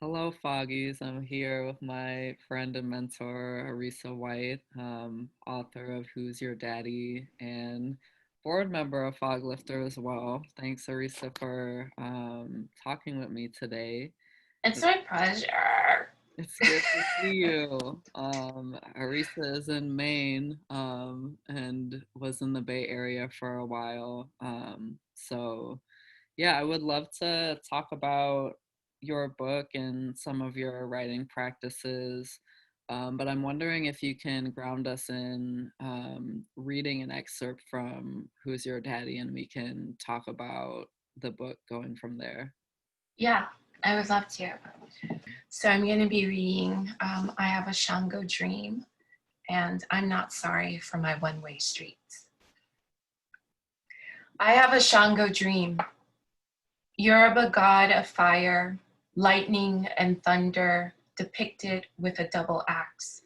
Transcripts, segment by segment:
Hello, Foggies. I'm here with my friend and mentor, Arisa White, author of Who's Your Daddy and board member of Foglifter as well. Thanks, Arisa, for talking with me today. It's my pleasure. It's good to see you. Arisa is in Maine and was in the Bay Area for a while. Yeah, I would love to talk about your book and some of your writing practices. But I'm wondering if you can ground us in reading an excerpt from Who's Your Daddy, and we can talk about the book going from there. Yeah, I would love to. So I'm going to be reading I Have a Shango Dream, and I'm Not Sorry for My One-Way Streets. I have a Shango dream. Yoruba god of fire, lightning and thunder depicted with a double axe.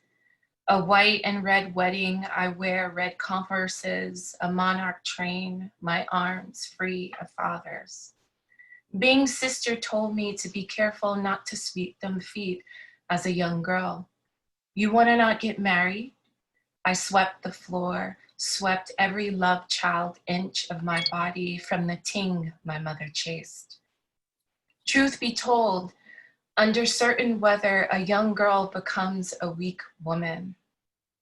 A white and red wedding, I wear red converses, a monarch train, my arms free of fathers. Bing's sister told me to be careful not to sweep them feet as a young girl. You want to not get married? I swept the floor, swept every love child inch of my body from the ting my mother chased. Truth be told, under certain weather, a young girl becomes a weak woman.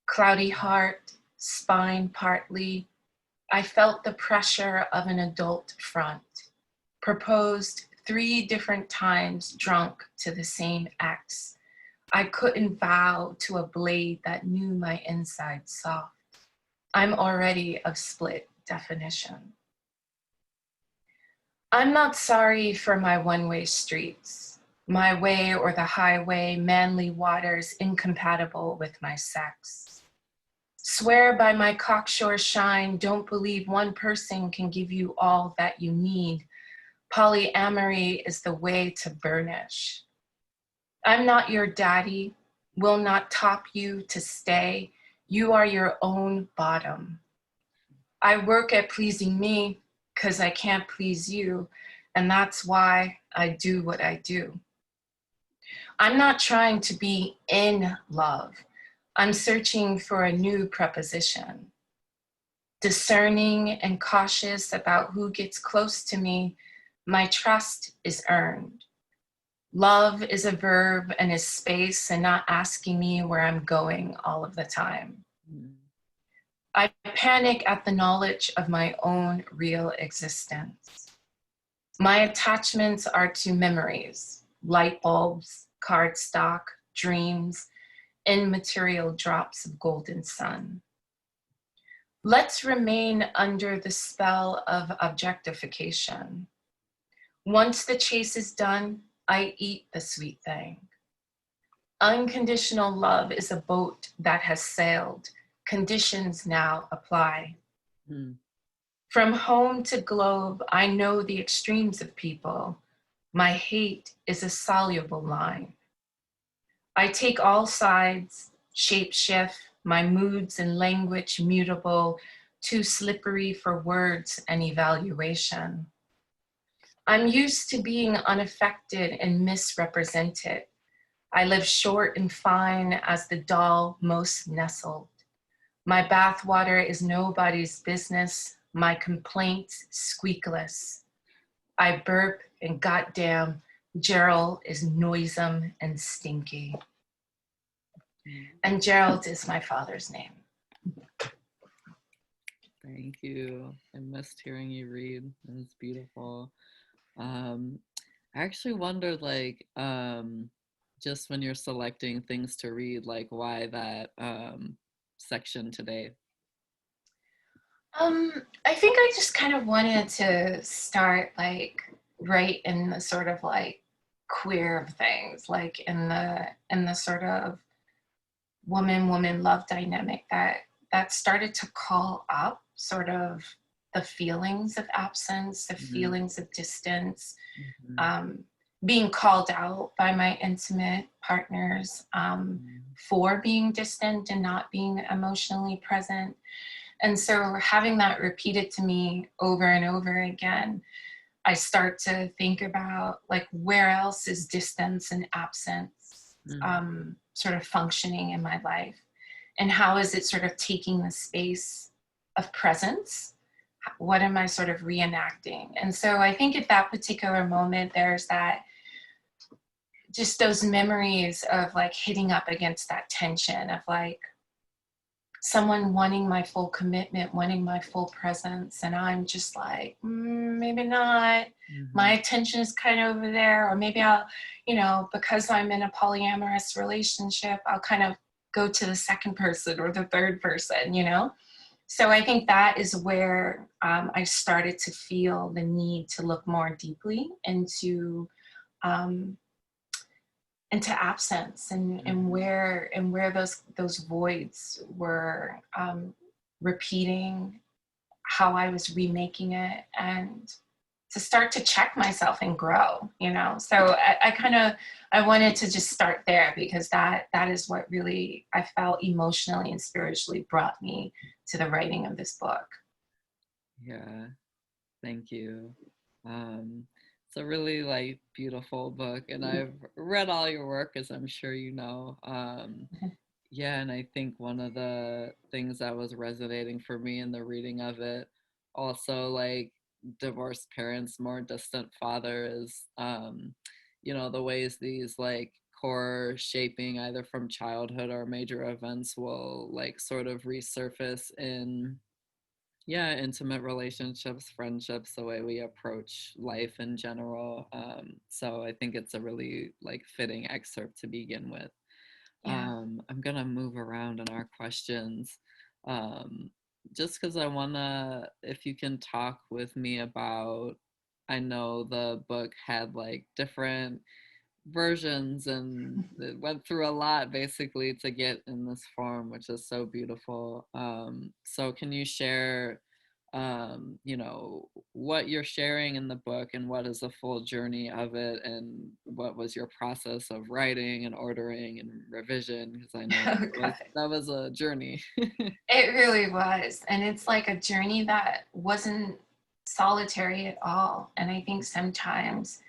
Cloudy heart, spine partly, I felt the pressure of an adult front. Proposed 3 different times drunk to the same ex. I couldn't vow to a blade that knew my inside soft. I'm already of split definition. I'm not sorry for my one-way streets, my way or the highway, manly waters incompatible with my sex. Swear by my cocksure shine, don't believe one person can give you all that you need. Polyamory is the way to burnish. I'm not your daddy, will not top you to stay. You are your own bottom. I work at pleasing me because I can't please you, and that's why I do what I do. I'm not trying to be in love. I'm searching for a new preposition. Discerning and cautious about who gets close to me, my trust is earned. Love is a verb and is space and not asking me where I'm going all of the time. I panic at the knowledge of my own real existence. My attachments are to memories, light bulbs, cardstock, dreams, immaterial drops of golden sun. Let's remain under the spell of objectification. Once the chase is done, I eat the sweet thing. Unconditional love is a boat that has sailed. Conditions now apply. From home to globe, I know the extremes of people. My hate is a soluble line. I take all sides, shape shift, my moods and language mutable, too slippery for words and evaluation. I'm used to being unaffected and misrepresented. I live short and fine as the doll most nestled. My bathwater is nobody's business. My complaints squeakless. I burp and goddamn, Gerald is noisome and stinky. And Gerald is my father's name. Thank you. I missed hearing you read. It was beautiful. I actually wondered, just when you're selecting things to read, like why that section today? I think I just kind of wanted to start right in the sort of queer of things, like in the sort of woman love dynamic that started to call up sort of the feelings of absence, the feelings of distance, being called out by my intimate partners for being distant and not being emotionally present. And so having that repeated to me over and over again, I start to think about like where else is distance and absence Mm. sort of functioning in my life, and how is it sort of taking the space of presence? What am I sort of reenacting? And so I think at that particular moment, there's that, just those memories of like hitting up against that tension of like someone wanting my full commitment, wanting my full presence. And I'm just like, maybe not. My Mhm. attention is kind of over there. Or maybe I'll, because I'm in a polyamorous relationship, I'll kind of go to the second person or the third person. So I think that is where I started to feel the need to look more deeply um, into absence, and Mhm. where those voids were repeating how I was remaking it, and to start to check myself and grow. So I wanted to just start there, because that is what really I felt emotionally and spiritually brought me to the writing of this book. Yeah, thank you. It's a really like beautiful book, and I've read all your work, as I'm sure you know. Yeah, and I think one of the things that was resonating for me in the reading of it, also like divorced parents, more distant father, is the ways these like core shaping either from childhood or major events will like sort of resurface in, yeah, intimate relationships, friendships, the way we approach life in general. So I think it's a really like fitting excerpt to begin with. Yeah. I'm gonna move around in our questions, um, just because I wanna, if you can talk with me about, I know the book had like different versions and it went through a lot basically to get in this form, which is so beautiful. So can you share, what you're sharing in the book and what is the full journey of it and what was your process of writing and ordering and revision? Because I know Okay. that was a journey. It really was. And it's like a journey that wasn't solitary at all. And I think sometimes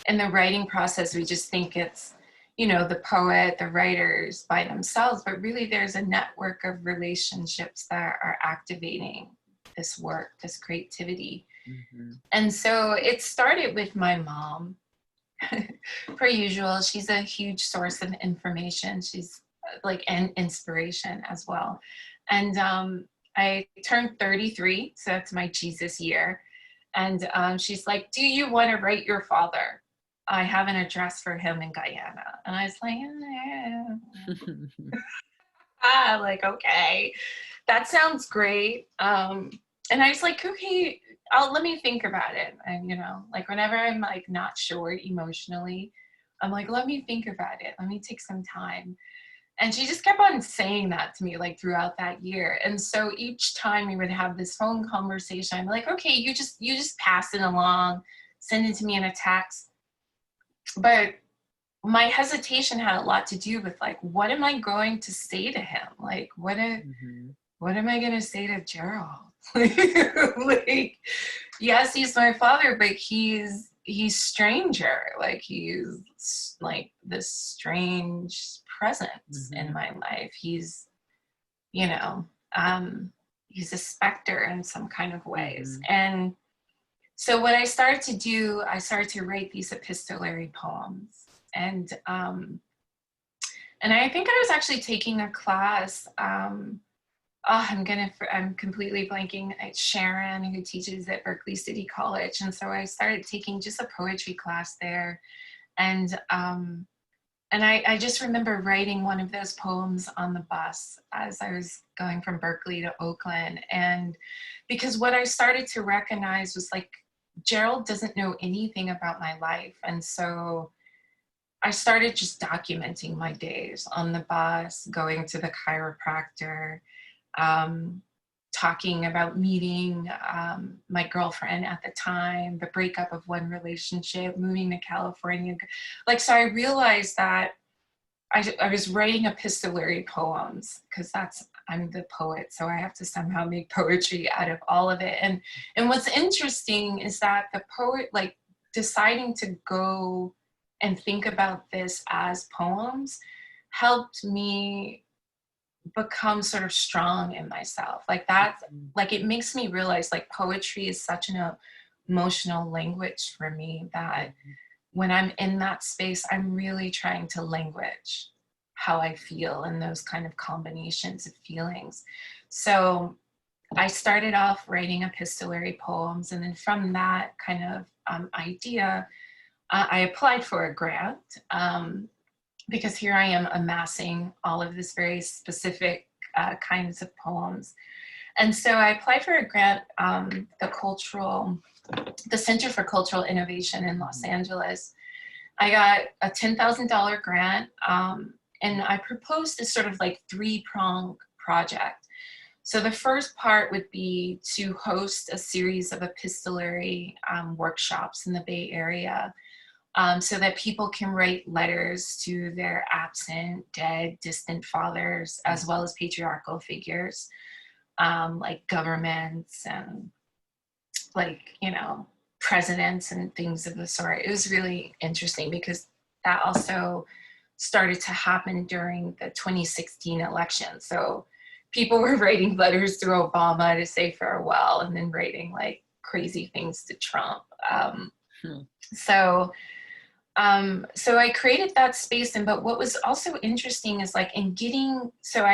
in the writing process, we just think it's, the poet, the writers by themselves, but really there's a network of relationships that are activating this work, this creativity. Hmm. And so it started with my mom. Per usual, she's a huge source of information. She's like an inspiration as well. And I turned 33, so that's my Jesus year. And she's like, "Do you want to write your father? I have an address for him in Guyana." And I was like, like, okay, that sounds great. And I was like, okay, let me think about it. And, like whenever I'm like not sure emotionally, I'm like, let me think about it. Let me take some time. And she just kept on saying that to me like throughout that year. And so each time we would have this phone conversation, I'm like, okay, you just pass it along, send it to me in a text. But my hesitation had a lot to do with like, what am I going to say to him? Like, Hmm. what am I going to say to Gerald? Like, yes, he's my father, but he's stranger. Like, he's like this strange presence in Hmm. my life. You know, um, he's a specter in some kind of ways. Hmm. And so what I started to do, I started to write these epistolary poems. And I think I was actually taking a class. I'm completely blanking. It's Sharon, who teaches at Berkeley City College. And so I started taking just a poetry class there. And I just remember writing one of those poems on the bus as I was going from Berkeley to Oakland. And because what I started to recognize was like, Gerald doesn't know anything about my life. And so I started just documenting my days on the bus, going to the chiropractor, um, talking about meeting my girlfriend at the time, the breakup of one relationship, moving to California. Like, so I realized that I was writing epistolary poems because that's I'm the poet, so I have to somehow make poetry out of all of it. And what's interesting is that the poet, like deciding to go and think about this as poems, helped me become sort of strong in myself. Like that, like it makes me realize like poetry is such an emotional language for me that when I'm in that space, I'm really trying to language how I feel and those kind of combinations of feelings. So I started off writing epistolary poems, and then from that kind of idea, I applied for a grant because here I am amassing all of this very specific kinds of poems. And so I applied for a grant, the Center for Cultural Innovation in Los Angeles. I got a $10,000 grant, and I proposed this sort of like three-pronged project. So the first part would be to host a series of epistolary workshops in the Bay Area, so that people can write letters to their absent, dead, distant fathers, as well as patriarchal figures, like governments and like, you know, presidents and things of the sort. It was really interesting because that also started to happen during the 2016 election. So people were writing letters to Obama to say farewell and then writing like crazy things to Trump. So I created that space. But what was also interesting is like in getting, so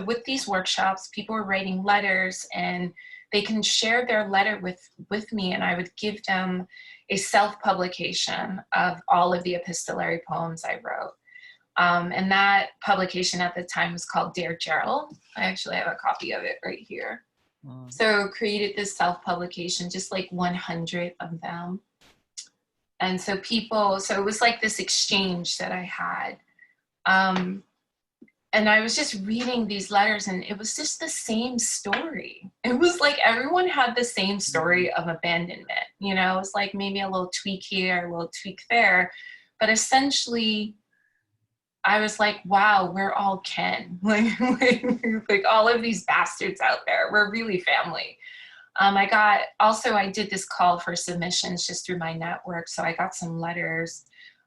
with these workshops, people were writing letters and they can share their letter with me, and I would give them a self-publication of all of the epistolary poems I wrote. And that publication at the time was called Dear Gerald. I actually have a copy of it right here. So created this self-publication, just like 100 of them. And so so it was like this exchange that I had. And I was just reading these letters and it was just the same story. It was like everyone had the same story of abandonment. You know, it was like maybe a little tweak here, a little tweak there. But essentially, I was like, wow, we're all kin. Like all of these bastards out there, we're really family. I did this call for submissions just through my network. So I got some letters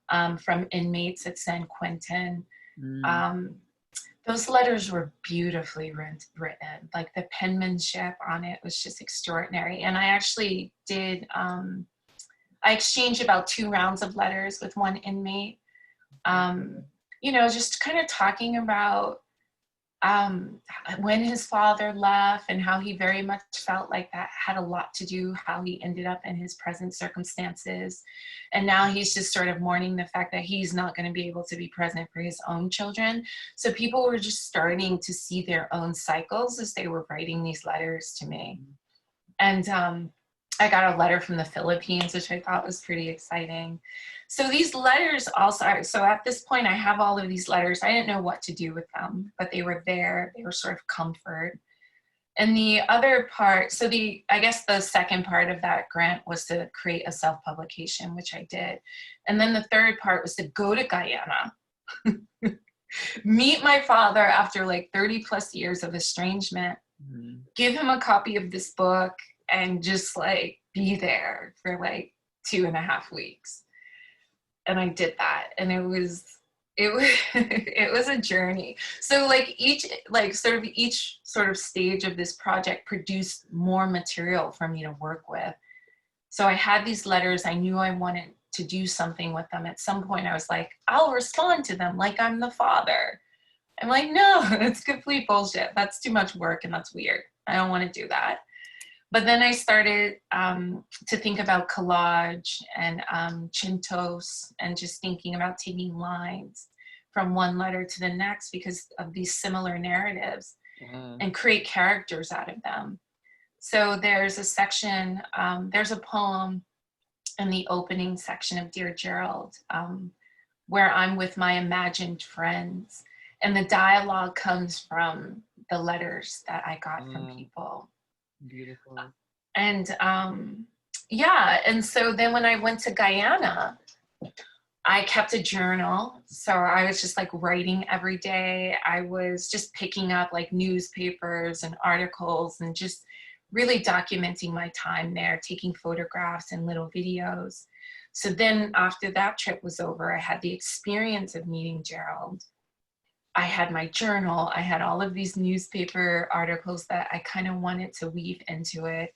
from inmates at San Quentin. Those letters were beautifully written. Like the penmanship on it was just extraordinary. And I actually I exchanged about 2 rounds of letters with one inmate. You know, just kind of talking about when his father left and how he very much felt like that had a lot to do how he ended up in his present circumstances. And now he's just sort of mourning the fact that he's not going to be able to be present for his own children. So people were just starting to see their own cycles as they were writing these letters to me. And I got a letter from the Philippines, which I thought was pretty exciting. So these letters also, so at this point I have all of these letters. I didn't know what to do with them, but they were there. They were sort of comfort. And the other part, I guess the second part of that grant was to create a self-publication, which I did. And then the third part was to go to Guyana, meet my father after like 30 plus years of estrangement, give him a copy of this book, and just like be there for like 2.5 weeks. And I did that, and it was a journey. So like each sort of stage of this project produced more material for me to work with. So I had these letters. I knew I wanted to do something with them. At some point I was like, I'll respond to them like I'm the father. I'm like, no, it's complete bullshit. That's too much work and that's weird. I don't want to do that. But then I started to think about collage and chintos, and just thinking about taking lines from one letter to the next because of these similar narratives, and create characters out of them. So there's a section, there's a poem in the opening section of Dear Gerald where I'm with my imagined friends, and the dialogue comes from the letters that I got from people. Beautiful. And yeah, and so then when I went to Guyana, I kept a journal. So I was just like writing every day. I was just picking up like newspapers and articles and just really documenting my time there, taking photographs and little videos. So then after that trip was over, I had the experience of meeting Gerald. I had my journal. I had all of these newspaper articles that I kind of wanted to weave into it.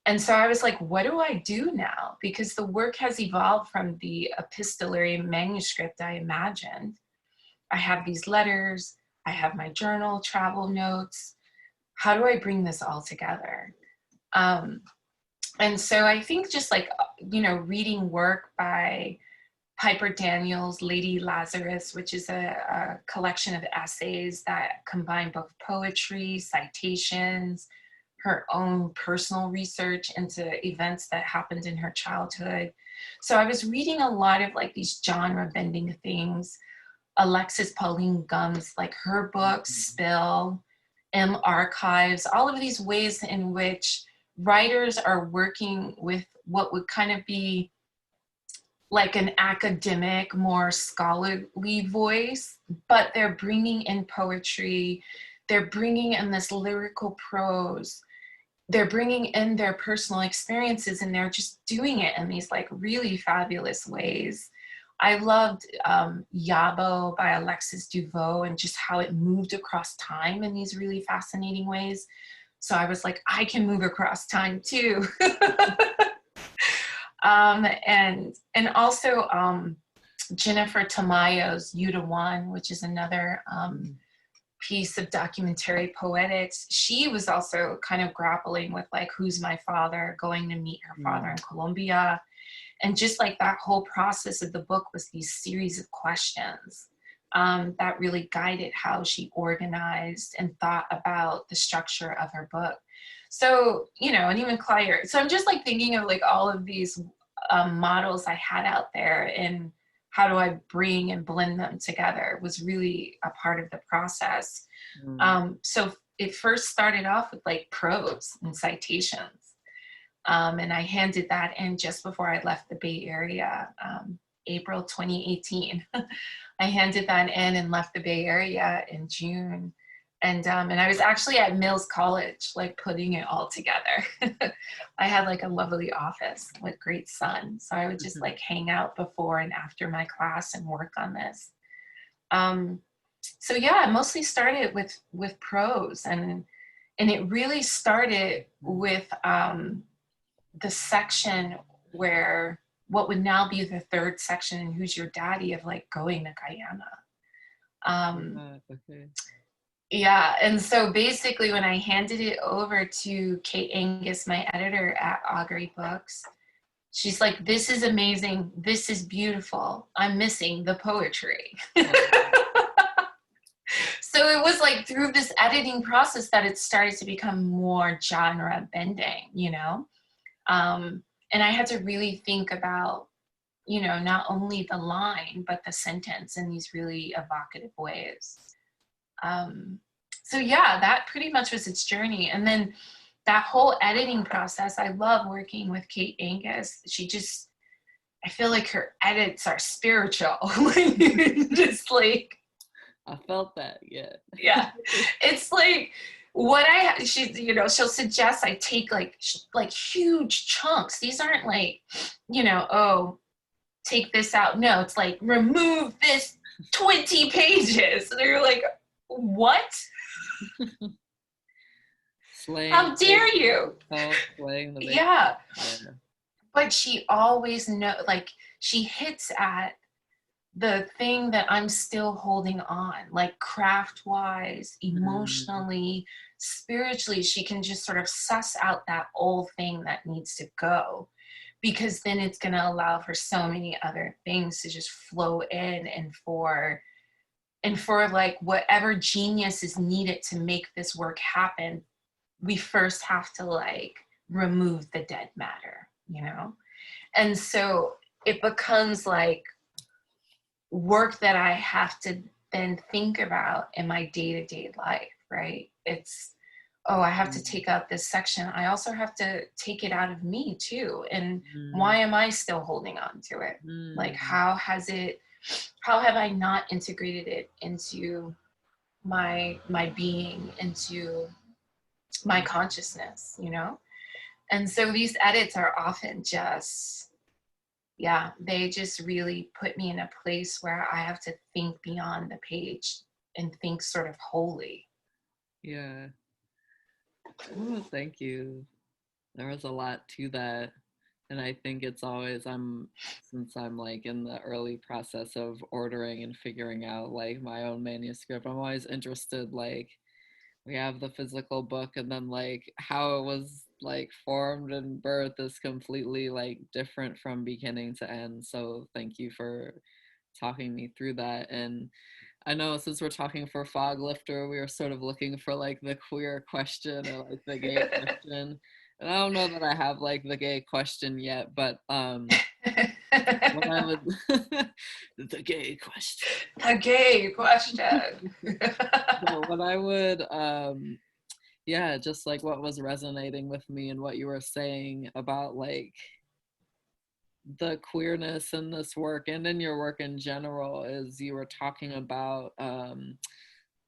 And so I was like, what do I do now? Because the work has evolved from the epistolary manuscript I imagined. I have these letters, I have my journal, travel notes. How do I bring this all together? And so I think just like, reading work by Piper Daniels' Lady Lazarus, which is a collection of essays that combine both poetry, citations, her own personal research into events that happened in her childhood. So I was reading a lot of like these genre bending things. Alexis Pauline Gumbs, like her books, Spill, M Archives, all of these ways in which writers are working with what would kind of be like an academic, more scholarly voice, but they're bringing in poetry, they're bringing in this lyrical prose, they're bringing in their personal experiences, and they're just doing it in these like really fabulous ways. I loved Yabo by Alexis Duveau and just how it moved across time in these really fascinating ways. So I was like, I can move across time too. And also Jennifer Tamayo's Utawan, which is another piece of documentary poetics. She was also kind of grappling with like, who's my father, going to meet her father in Colombia. And just like that whole process of the book was these series of questions that really guided how she organized and thought about the structure of her book. So, and even Claire. So I'm just like thinking of like all of these models I had out there, and how do I bring and blend them together was really a part of the process. So it first started off with like prose and citations. And I handed that in just before I left the Bay Area, April 2018. I handed that in and left the Bay Area in June. And I was actually at Mills College, like putting it all together. I had like a lovely office with great sun. So I would just like hang out before and after my class and work on this. So yeah, I mostly started with prose, and it really started with the section where what would now be the third section in Who's Your Daddy, of like going to Guyana. Yeah, and so basically when I handed it over to Kate Angus, my editor at Augury Books, she's like, this is amazing, this is beautiful, I'm missing the poetry. So it was like through this editing process that it started to become more genre bending, and I had to really think about, not only the line, but the sentence in these really evocative ways. So yeah, that pretty much was its journey. And then that whole editing process, I love working with Kate Angus. I feel like her edits are spiritual. Just like, I felt that, yeah. Yeah. It's like she'll suggest I take like huge chunks. These aren't like, oh, take this out. No, it's like, remove this 20 pages. And you're like, what? How dare you? Slaying the yeah. But she always she hits at the thing that I'm still holding on, like craft-wise, emotionally, spiritually. She can just sort of suss out that old thing that needs to go, because then it's going to allow for so many other things to just flow in, and for like whatever genius is needed to make this work happen, we first have to like remove the dead matter, And so it becomes like work that I have to then think about in my day-to-day life, right? It's oh, I have to Mm, take out this section. I also have to take it out of me too. And mm, why am I still holding on to it? Like, mm, how have I not integrated it into my being, into my mm. consciousness, And so these edits are often just, yeah, they just really put me in a place where I have to think beyond the page and think sort of wholly. Yeah. Oh, thank you. There was a lot to that. And I think it's always, since I'm like in the early process of ordering and figuring out like my own manuscript, I'm always interested, like, we have the physical book, and then like how it was like formed and birth is completely like different from beginning to end. So thank you for talking me through that. And I know since we're talking for Foglifter, we were sort of looking for like the queer question or like the gay question. And I don't know that I have like the gay question yet, but what I would the gay question. A gay question. So what I would yeah, just like what was resonating with me and what you were saying about like the queerness in this work and in your work in general is you were talking about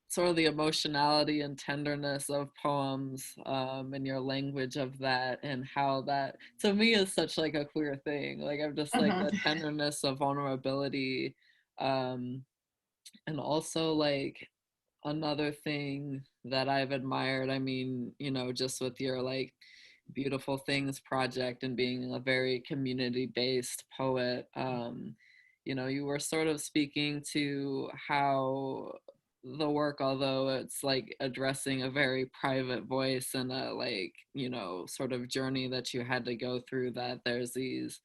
sort of the emotionality and tenderness of poems and your language of that, and how that to me is such like a queer thing. Like I'm just like Mhm. the tenderness of vulnerability, um, and also like another thing that I've admired, I mean, just with your like Beautiful Things project and being a very community based poet, you were sort of speaking to how the work, although it's like addressing a very private voice and a like, sort of journey that you had to go through, that there's these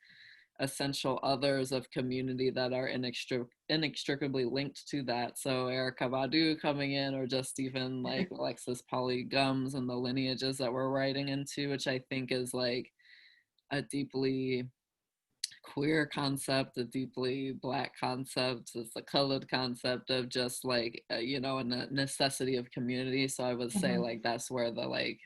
essential others of community that are inextricably linked to that. So Erica Badu coming in, or just even like Alexis Polly Gums and the lineages that we're writing into, which I think is like a deeply queer concept, a deeply Black concept. It's a colored concept of just like, a necessity of community. So I would say Mhm. like that's where the like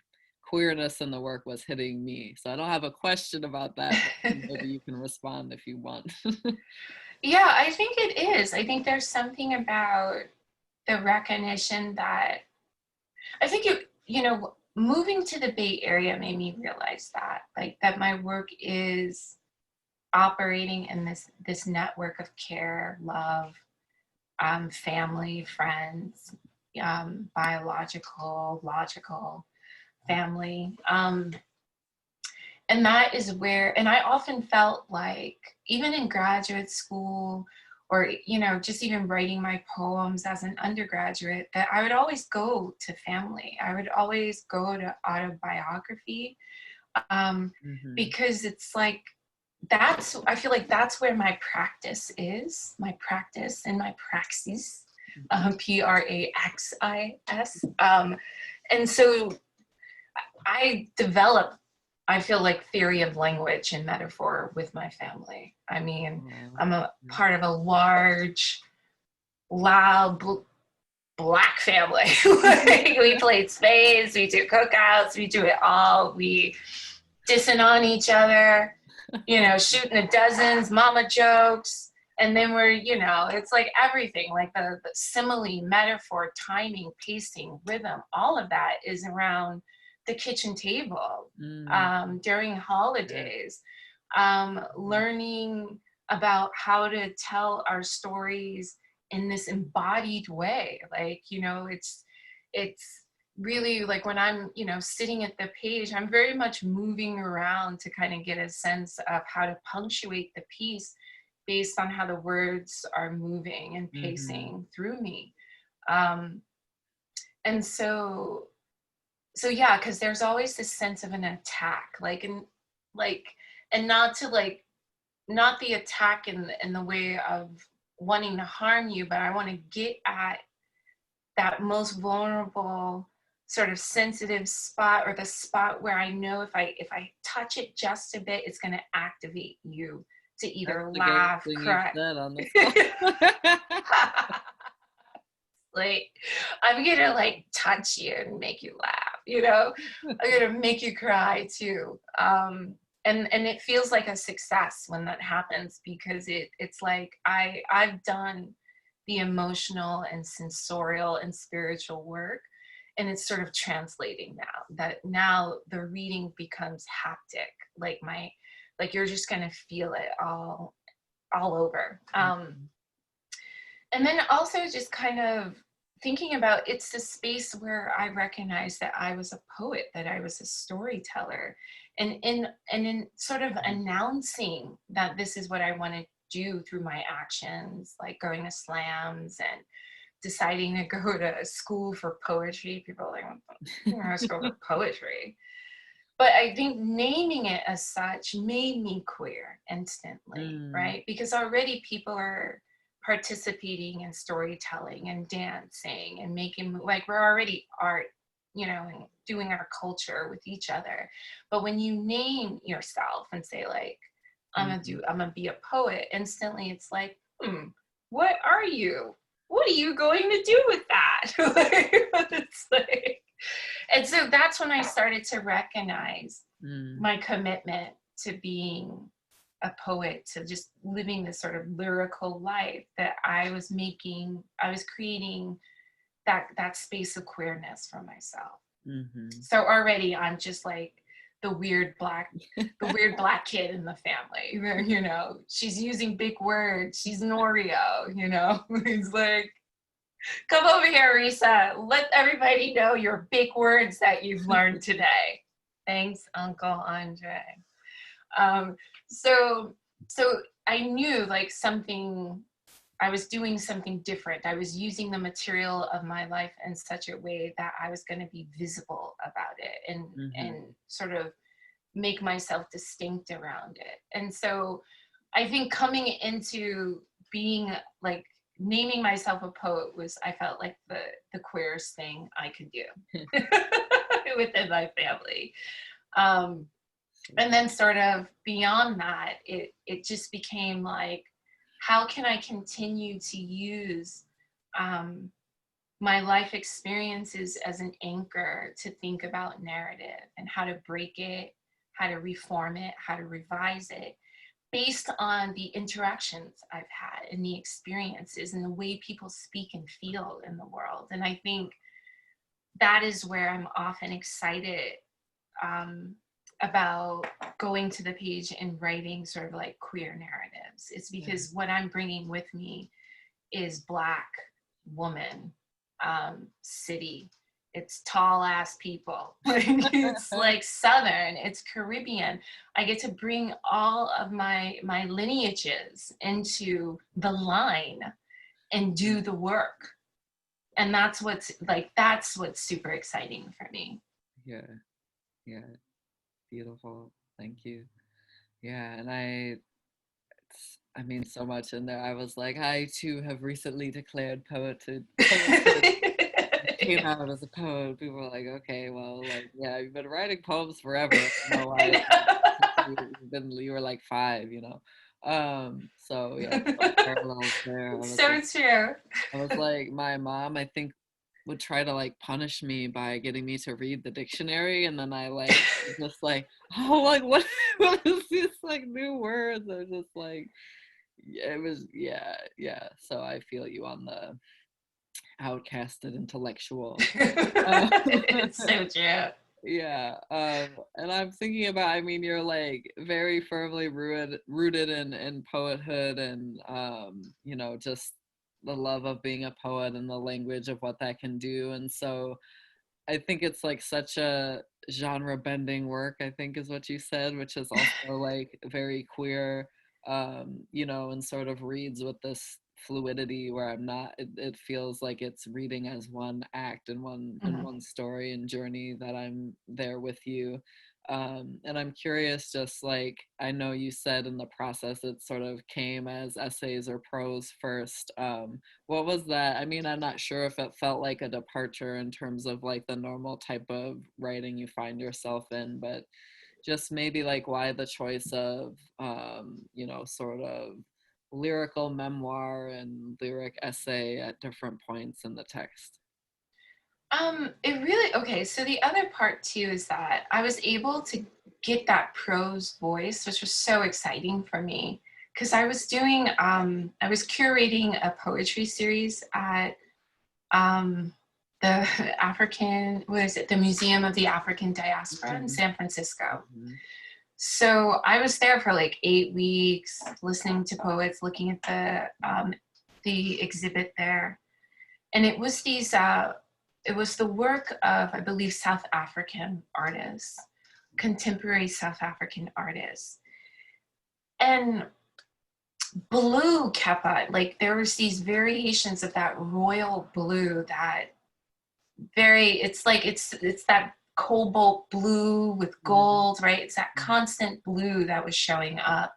queerness in the work was hitting me. So I don't have a question about that, but maybe you can respond if you want. Yeah, I think it is. I think there's something about the recognition that I think moving to the Bay Area made me realize that, like, that my work is operating in this network of care, love, family, friends, biological, logical family. And that is where, and I often felt like, even in graduate school, or just even writing my poems as an undergraduate, that I would always go to family. I would always go to autobiography, um, Hmm. because it's like, I feel like that's where my practice is, my practice and my praxis, praxis. And so I develop, I feel like, theory of language and metaphor with my family. I mean, Wow. I'm a part of a large, loud, Black family. Like, we played spades, we do cookouts, we do it all. We dissing on each other, shooting the dozens, mama jokes. And then it's like everything, like the simile, metaphor, timing, pacing, rhythm, all of that is around the kitchen table Mm. during Yeah. holidays, learning about how to tell our stories in this embodied way. Like, it's really like, when I'm, sitting at the page, I'm very much moving around to kind of get a sense of how to punctuate the piece based on how the words are moving and Mm-hmm. pacing through me. Um, and so yeah, because there's always this sense of an attack, like, and not the attack in the way of wanting to harm you, but I want to get at that most vulnerable, sort of sensitive spot, or the spot where I know if I touch it just a bit, it's going to activate you to That's either the gayest laugh, thing you've cry. said on this call. Like, I'm gonna like touch you and make you laugh, you know? I'm gonna make you cry too. And it feels like a success when that happens, because it's like I've done the emotional and sensorial and spiritual work, and it's sort of translating now, that now the reading becomes haptic, like my, like you're just gonna feel it all over. And then also just kind of thinking about, it's the space where I recognized that I was a poet, that I was a storyteller, and in sort of announcing that this is what I want to do through my actions, like going to slams and deciding to go to school for poetry. People are like, you're going to school for poetry. But I think naming it as such made me queer instantly, right? Because already people are participating in storytelling and dancing and making, like, we're already art, you know, and doing our culture with each other. But when you name yourself and say, like, I'm gonna be a poet, instantly it's like, what are you? What are you going to do with that? It's like, and so that's when I started to recognize my commitment to being a poet, to just living this sort of lyrical life, that I was creating that space of queerness for myself. So already I'm just like the weird black kid in the family, you know, she's using big words, she's an Oreo, you know. He's like, come over here, Arisa. Let everybody know your big words that you've learned today. Thanks, Uncle Andre. So I knew like I was doing something different. I was using the material of my life in such a way that I was going to be visible about it, and sort of make myself distinct around it. And so I think coming into being like, naming myself a poet was, I felt like the queerest thing I could do within my family. And then sort of beyond that, it just became like, how can I continue to use my life experiences as an anchor to think about narrative, and how to break it, how to reform it, how to revise it, based on the interactions I've had and the experiences and the way people speak and feel in the world. And I think that is where I'm often excited about going to the page and writing sort of like queer narratives. It's because what I'm bringing with me is Black woman, city. It's tall ass people. It's like Southern, it's Caribbean. I get to bring all of my lineages into the line and do the work. And that's what's super exciting for me. Yeah, beautiful. Thank you. Yeah, and I mean, so much in there. I was like, I too have recently declared poethood. Came out as a poet. People were like, okay, well, like, yeah, you've been writing poems forever. No, you were like 5, you know. So yeah, parallels there. So true. I was like, my mom, I think, would try to like punish me by getting me to read the dictionary, and then I like just like, oh, like what is this, like new words? I was just like, it was, yeah. So I feel you on the outcasted intellectual. It's so true. Yeah, and I'm thinking about, I mean, you're like very firmly rooted in poethood, and you know, just the love of being a poet and the language of what that can do. And so I think it's like such a genre bending work, I think is what you said, which is also like very queer, you know, and sort of reads with this fluidity where I'm not, it feels like it's reading as one act and one story and journey, that I'm there with you. And I'm curious, just like, I know you said in the process it sort of came as essays or prose first. What was that? I mean, I'm not sure if it felt like a departure in terms of like the normal type of writing you find yourself in, but just maybe like why the choice of, you know, sort of lyrical memoir and lyric essay at different points in the text? It really, okay, so the other part too is that I was able to get that prose voice, which was so exciting for me because I was curating a poetry series at the the Museum of the African Diaspora in Mm-hmm. San Francisco. Mm-hmm. So I was there for like 8 weeks, listening to poets, looking at the exhibit there, and it was the work of, I believe, South African artists, contemporary South African artists, and blue kept on, like there was these variations of that royal blue that it's like it's that cobalt blue with Mm-hmm. gold, right? It's that constant blue that was showing up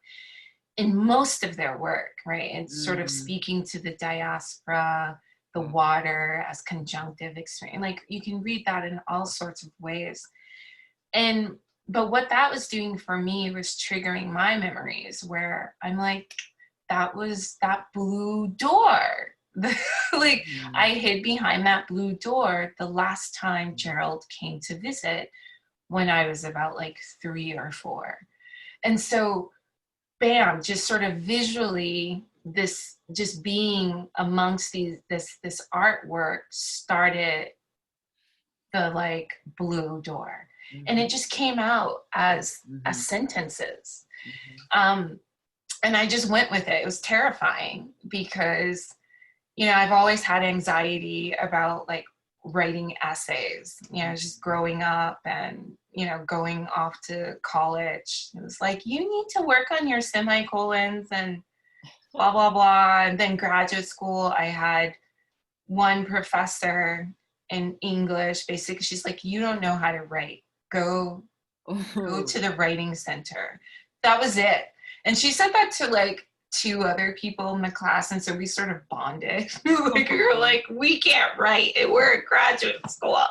in most of their work, right? It's sort of Mm-hmm. speaking to the diaspora, the Wow. water as conjunctive experience. Like you can read that in all sorts of ways. And but what that was doing for me was triggering my memories where I'm like, that was that blue door. Like I hid behind that blue door the last time Gerald came to visit when I was about like 3 or 4. And so bam, just sort of visually, this just being amongst this artwork started the like blue door, and Mm-hmm. it just came out as Mm-hmm. sentences. Mm-hmm. um and I just went with it. It was terrifying because I've always had anxiety about like writing essays, just growing up and, going off to college. It was like, you need to work on your semicolons and blah, blah, blah. And then graduate school, I had one professor in English. Basically, she's like, you don't know how to write. Go Oh. to the writing center. That was it. And she said that to like 2 other people in the class. And so we sort of bonded. Like we were like, we can't write. We're in graduate school.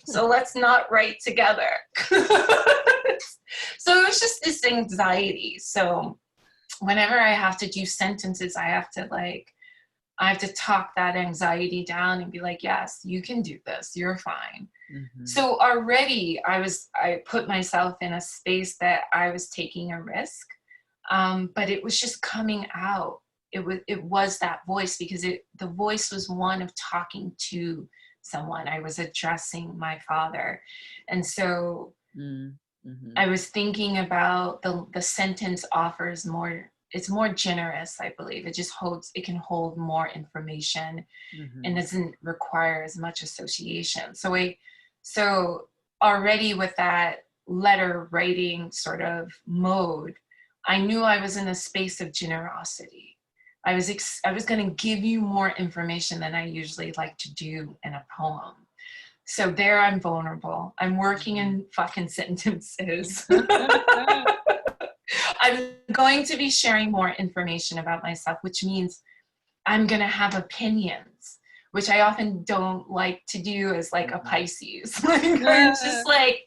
So let's not write together. So it was just this anxiety. So whenever I have to do sentences, I have to talk that anxiety down and be like, yes, you can do this. You're fine. Mm-hmm. So already I put myself in a space that I was taking a risk, but it was just coming out. It was that voice because the voice was one of talking to someone. I was addressing my father, and so Mm-hmm. I was thinking about the sentence offers more. It's more generous, I believe. It can hold more information and Mm-hmm. doesn't require as much association. So already with that letter writing sort of mode, I knew I was in a space of generosity. I was going to give you more information than I usually like to do in a poem. So there I'm vulnerable. I'm working in fucking sentences. I'm going to be sharing more information about myself, which means I'm going to have opinions, which I often don't like to do as like a Mm-hmm. Pisces. Like, I'm just like,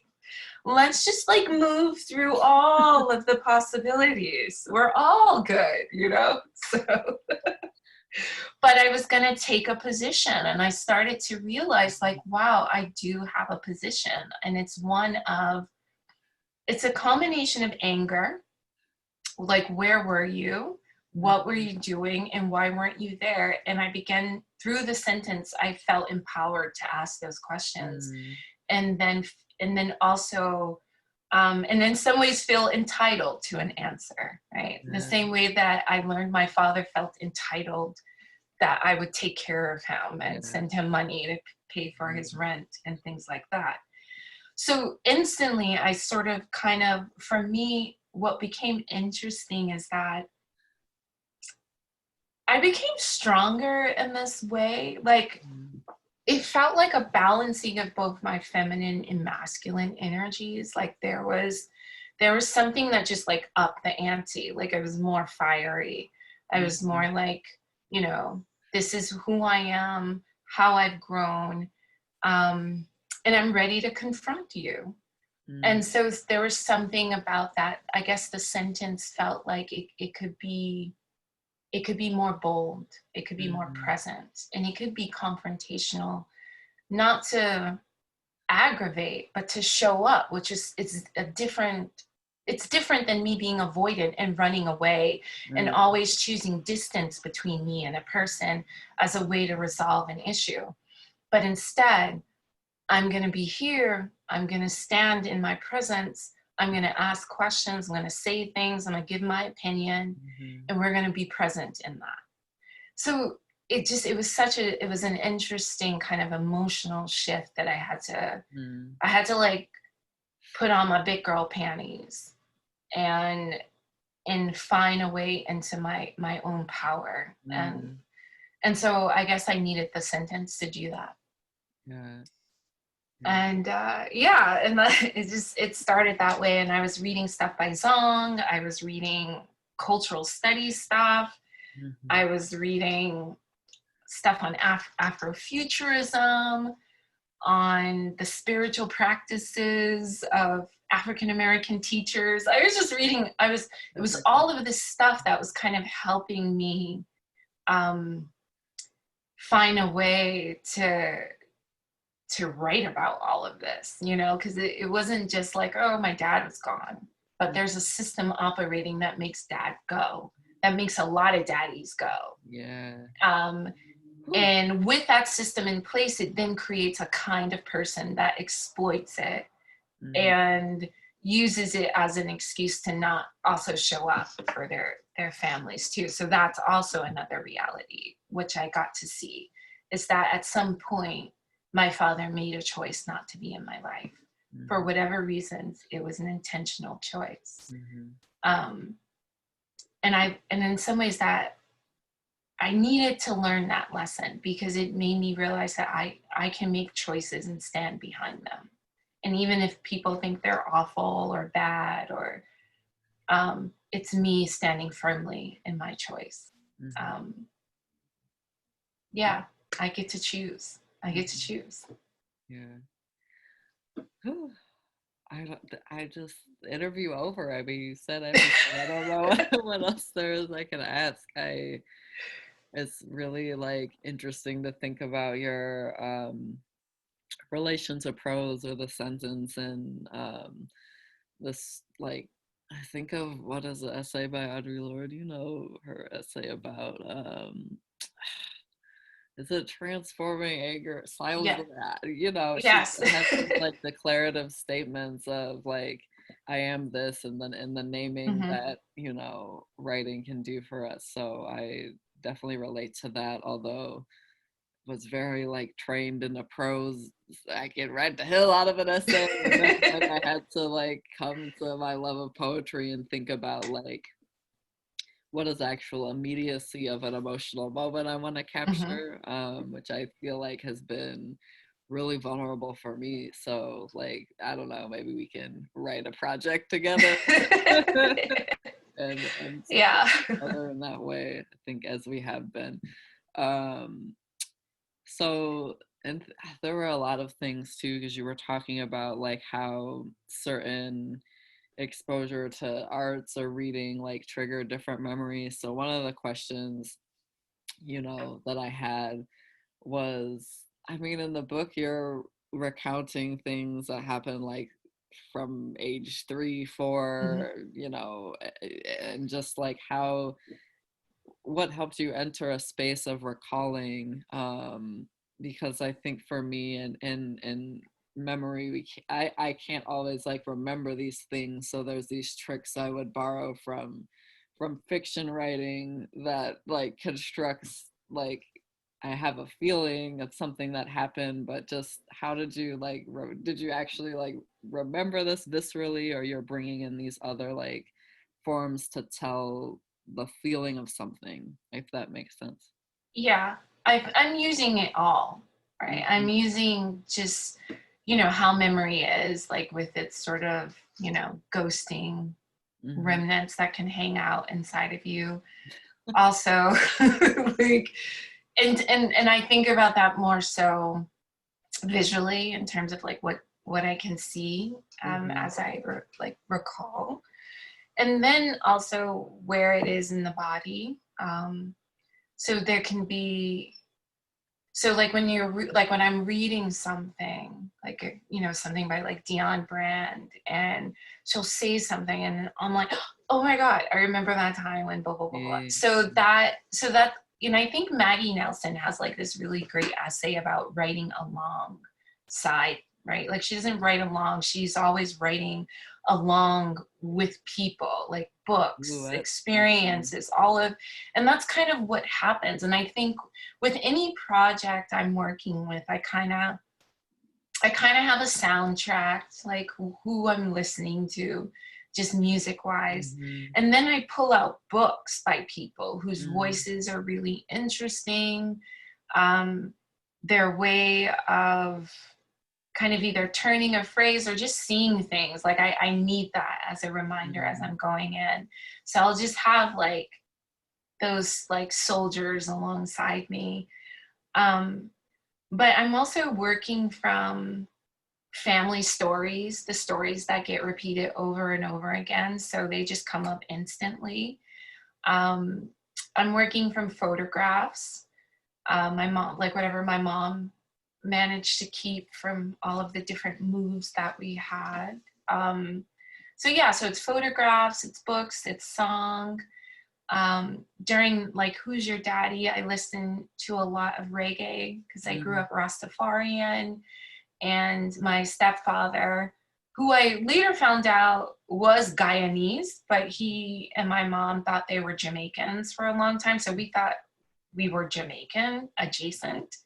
let's just like move through all of the possibilities. We're all good. So, but I was going to take a position, and I started to realize like, wow, I do have a position. And it's a combination of anger, like, where were you? What were you doing? And why weren't you there? And I began, through the sentence, I felt empowered to ask those questions. Mm-hmm. And then also, and in some ways feel entitled to an answer, right? The Yeah. same way that I learned my father felt entitled that I would take care of him and Yeah. send him money to pay for his rent and things like that. So instantly, I sort of for me, what became interesting is that I became stronger in this way. Like, it felt like a balancing of both my feminine and masculine energies. Like there was something that just like upped the ante. Like I was more fiery. I was Mm-hmm. more like, this is who I am, how I've grown, um, and I'm ready to confront you. Mm-hmm. And so there was something about that. I guess the sentence felt like it could be it could be more bold, it could be more Mm-hmm. present, and it could be confrontational, not to aggravate, but to show up, which is it's different than me being avoidant and running away and always choosing distance between me and a person as a way to resolve an issue. But instead, I'm going to be here, I'm going to stand in my presence, I'm going to ask questions, I'm going to say things, I'm going to give my opinion, Mm-hmm. and we're going to be present in that. So it was an interesting kind of emotional shift that I had to like put on my big girl panties and find a way into my own power. Mm-hmm. And so I guess I needed the sentence to do that. Yeah. Yeah. And yeah, and it started that way. And I was reading stuff by Zong, I was reading cultural studies stuff, Mm-hmm. I was reading stuff on Afrofuturism, on the spiritual practices of African American teachers. I was just reading, it was all of this stuff that was kind of helping me find a way to write about all of this, you know, because it wasn't just like, oh, my dad was gone, but there's a system operating that makes dad go, that makes a lot of daddies go. Yeah. And with that system in place, it then creates a kind of person that exploits it Mm-hmm. and uses it as an excuse to not also show up for their families too. So that's also another reality, which I got to see, is that at some point, my father made a choice not to be in my life. For whatever reasons, it was an intentional choice. Mm-hmm. And in some ways that I needed to learn that lesson, because it made me realize that I can make choices and stand behind them. And even if people think they're awful or bad, or it's me standing firmly in my choice. Mm-hmm. Yeah, I get to choose. I get to Mm-hmm. choose. Yeah. Whew. I just interview over. I mean, you said everything. I don't know what else there is I can ask. It's really like interesting to think about your relation to prose or the sentence, and this like I think of, what is the essay by Audre Lorde? You know, her essay about is it transforming anger silence, Yeah. you know, she Yes. has these like declarative statements of like, I am this, and then in the naming Mm-hmm. that, you know, writing can do for us. So I definitely relate to that, although was very like trained in the prose. I could write the hell out of an essay, and then like I had to like come to my love of poetry and think about like, what is the actual immediacy of an emotional moment I want to Mm-hmm. capture, which I feel like has been really vulnerable for me. So like, I don't know, maybe we can write a project together and support Yeah. each other in that way, I think, as we have been. Um, so, and there were a lot of things too, because you were talking about like how certain exposure to arts or reading like trigger different memories. So one of the questions, you know, that I had was, I mean, in the book you're recounting things that happened like from age 3, Mm-hmm. 4, you know, and just like how, what helped you enter a space of recalling, because I think for me and memory, I can't always like remember these things, so there's these tricks I would borrow from fiction writing that like constructs like, I have a feeling of something that happened, but just how did you like did you actually like remember this viscerally, or you're bringing in these other like forms to tell the feeling of something, if that makes sense? Yeah. I'm using it all, right? I'm Mm-hmm. using just, you know, how memory is, like with its sort of, you know, ghosting Mm-hmm. remnants that can hang out inside of you. Also, like, and I think about that more so visually, in terms of like what I can see Mm-hmm. as I like recall, and then also where it is in the body. So there can be, so like when you're like when I'm reading something like something by like Dion Brand, and she'll say something and I'm like, oh my god, I remember that time when blah blah blah blah. Yeah. So that I think Maggie Nelson has like this really great essay about writing alongside, right? Like she doesn't write along, she's always writing along with people, like Ooh, books, experiences, all of, and that's kind of what happens. And I think with any project I'm working with, I kind of have a soundtrack, like who I'm listening to, just music wise. mm-hmm. And then I pull out books by people whose Mm-hmm. voices are really interesting. Their way of kind of either turning a phrase or just seeing things. Like I need that as a reminder as I'm going in. So I'll just have like those like soldiers alongside me. But I'm also working from family stories, the stories that get repeated over and over again. So they just come up instantly. I'm working from photographs. My mom, like whatever my mom managed to keep from all of the different moves that we had. So yeah, so it's photographs, it's books, it's song. During like Who's Your Daddy, I listened to a lot of reggae because I grew up Rastafarian, and my stepfather, who I later found out was Guyanese, but he and my mom thought they were Jamaicans for a long time, so we thought we were Jamaican adjacent.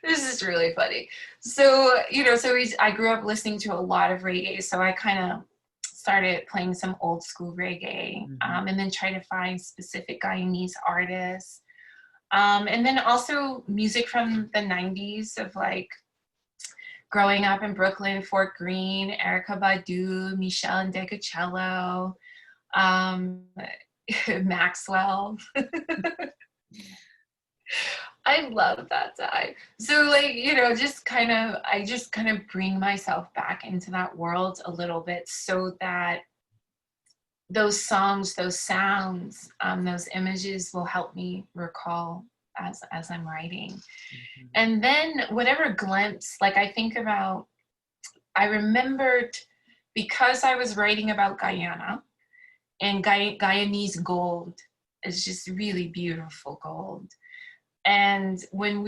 This is really funny. So, I grew up listening to a lot of reggae, so I kind of started playing some old school reggae, and then try to find specific Guyanese artists. And then also music from the 90s of like growing up in Brooklyn, Fort Greene, Erykah Badu, Michal and Decacello, Maxwell. I love that time. So like, I just kind of bring myself back into that world a little bit so that those songs, those sounds, those images will help me recall as I'm writing. And then whatever glimpse, like I remembered, because I was writing about Guyana, and Guyanese gold is just really beautiful gold. And when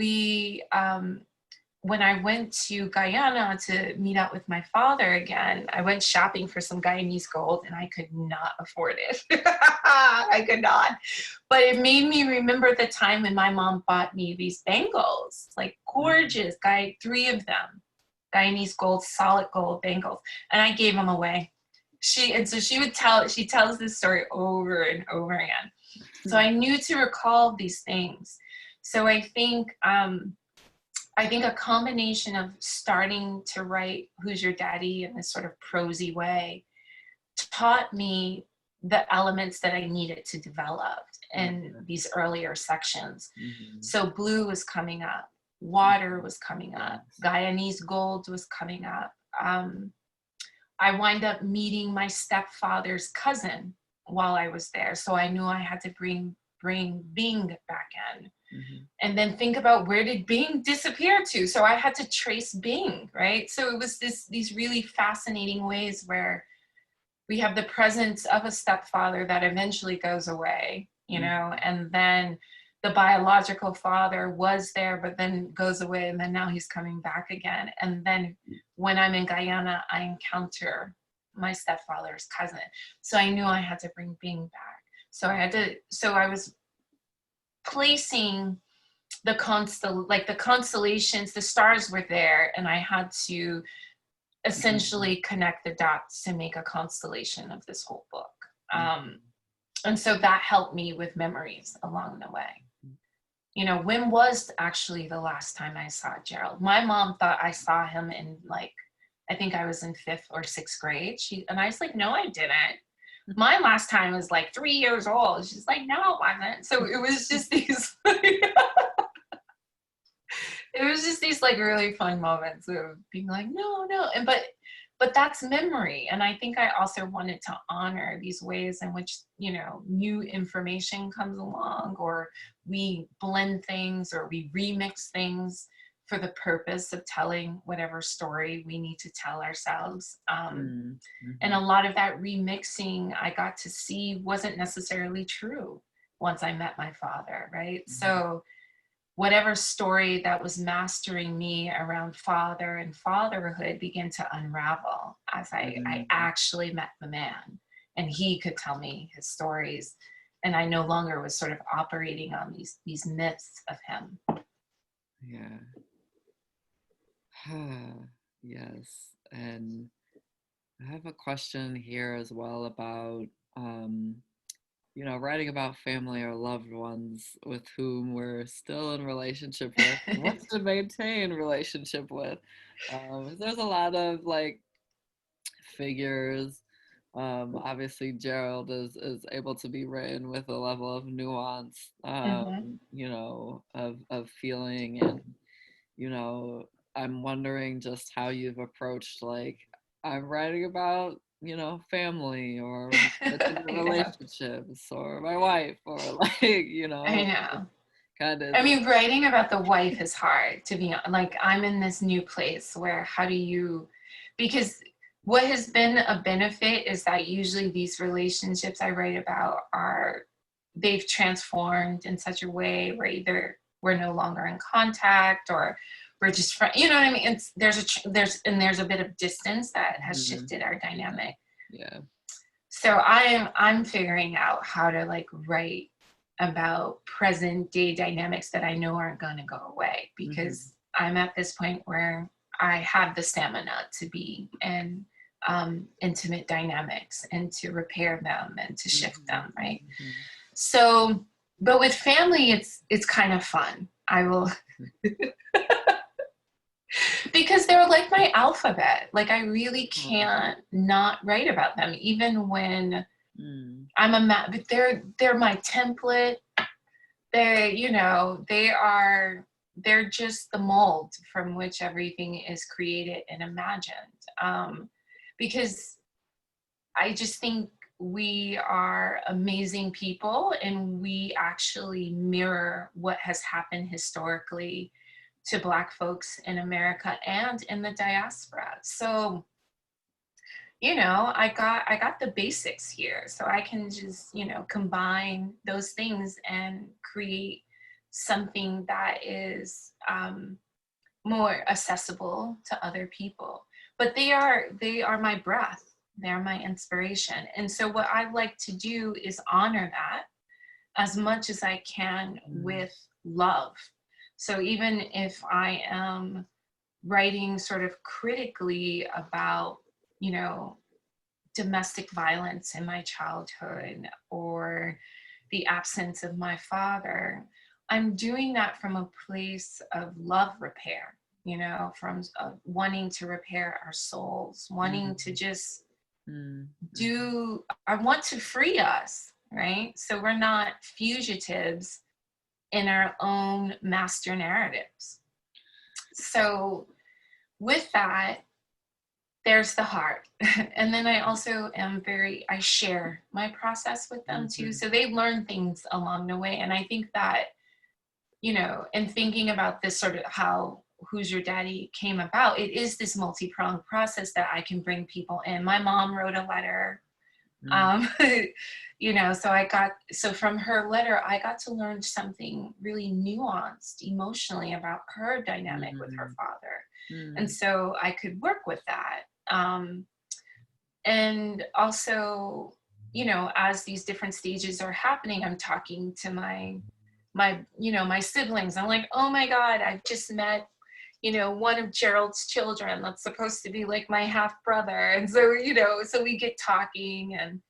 I went to Guyana to meet up with my father again, I went shopping for some Guyanese gold and I could not afford it. I could not. But it made me remember the time when my mom bought me these bangles, like gorgeous, 3 of them, Guyanese gold, solid gold bangles. And I gave them away. She tells this story over and over again. So I knew to recall these things. So I think a combination of starting to write Who's Your Daddy in this sort of prosy way taught me the elements that I needed to develop in these earlier sections. So blue was coming up, water was coming up, Guyanese gold was coming up. I wind up meeting my stepfather's cousin while I was there. So I knew I had to bring Bing back in. And then think about, where did Bing disappear to? So I had to trace Bing, right? So it was these really fascinating ways where we have the presence of a stepfather that eventually goes away, and then the biological father was there, but then goes away, and then now he's coming back again. And then when I'm in Guyana, I encounter my stepfather's cousin. So I knew I had to bring Bing back. So I was placing the constellations, the stars were there, and I had to essentially connect the dots to make a constellation of this whole book. And so that helped me with memories along the way. When was actually the last time I saw Gerald? My mom thought I saw him in I think I was in 5th or 6th grade. And I was like, no, I didn't. My last time was 3 years old. She's like, no, it wasn't. So it was just these, really fun moments of being like, no. but that's memory. And I think I also wanted to honor these ways in which, you know, new information comes along, or we blend things, or we remix things for the purpose of telling whatever story we need to tell ourselves. And Mm-hmm. a lot of that remixing I got to see wasn't necessarily true once I met my father, right? Mm-hmm. So whatever story that was mastering me around father and fatherhood began to unravel as I Mm-hmm. actually met the man, and he could tell me his stories. And I no longer was sort of operating on these myths of him. Yeah. Yes. And I have a question here as well about, um, writing about family or loved ones with whom we're still in relationship with, wants to maintain relationship with. There's a lot of like figures. Obviously, Gerald is able to be written with a level of nuance, Mm-hmm. of feeling, and you know, I'm wondering just how you've approached like I'm writing about, family or intimate Yeah, relationships or my wife or like, I know. kind of. I mean, writing about the wife is hard to be like, I'm in this new place where how do you, because what has been a benefit is that usually these relationships I write about they've transformed in such a way where either we're no longer in contact, or we're just you know what I mean? There's a bit of distance that has Mhm. shifted our dynamic. Yeah. So I'm figuring out how to like write about present day dynamics that I know aren't going to go away, Hmm. because I'm at this point where I have the stamina to be in intimate dynamics and to repair them and to shift Hmm. them, right? Hmm. So, but with family, it's kind of fun. I will, because they're like my alphabet. Like I really Oh. can't not write about them, even when Mm. but they're my template. They're just the mold from which everything is created and imagined. Because I just think we are amazing people, and we actually mirror what has happened historically to Black folks in America and in the diaspora. So I got the basics here, so I can just combine those things and create something that is more accessible to other people. But they are my breath, they're my inspiration, and so what I like to do is honor that as much as I can Mm. with love. So even if I am writing sort of critically about you know domestic violence in my childhood, or the absence of my father, I'm doing that from a place of love repair, from wanting to repair our souls, wanting to Mm. just Mm. Mm. I want to free us, right? So we're not fugitives in our own master narratives. So with that, there's the heart. And then I also I share my process with them too. Mhm. So they learn things along the way. And I think that, in thinking about this sort of how Who's Your Daddy came about, it is this multi-pronged process that I can bring people in. My mom wrote a letter. Mm. Um, so from her letter, I got to learn something really nuanced emotionally about her dynamic with her Mhm. father. And Mm. so I could work with that. And also, as these different stages are happening, I'm talking to my siblings. I'm like, oh my God, I've just met one of Gerald's children that's supposed to be like my half brother. And so so we get talking, and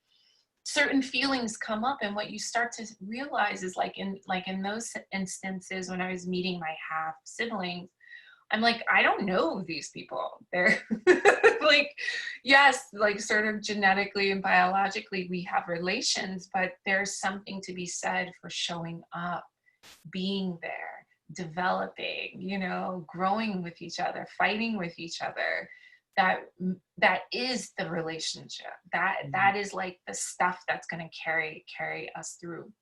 certain feelings come up, and what you start to realize is like in those instances when I was meeting my half siblings, I'm like, I don't know these people. They're like, yes, like sort of genetically and biologically we have relations, but there's something to be said for showing up, being there, developing, growing with each other, fighting with each other, that is the relationship. That is like the stuff that's going to carry us through.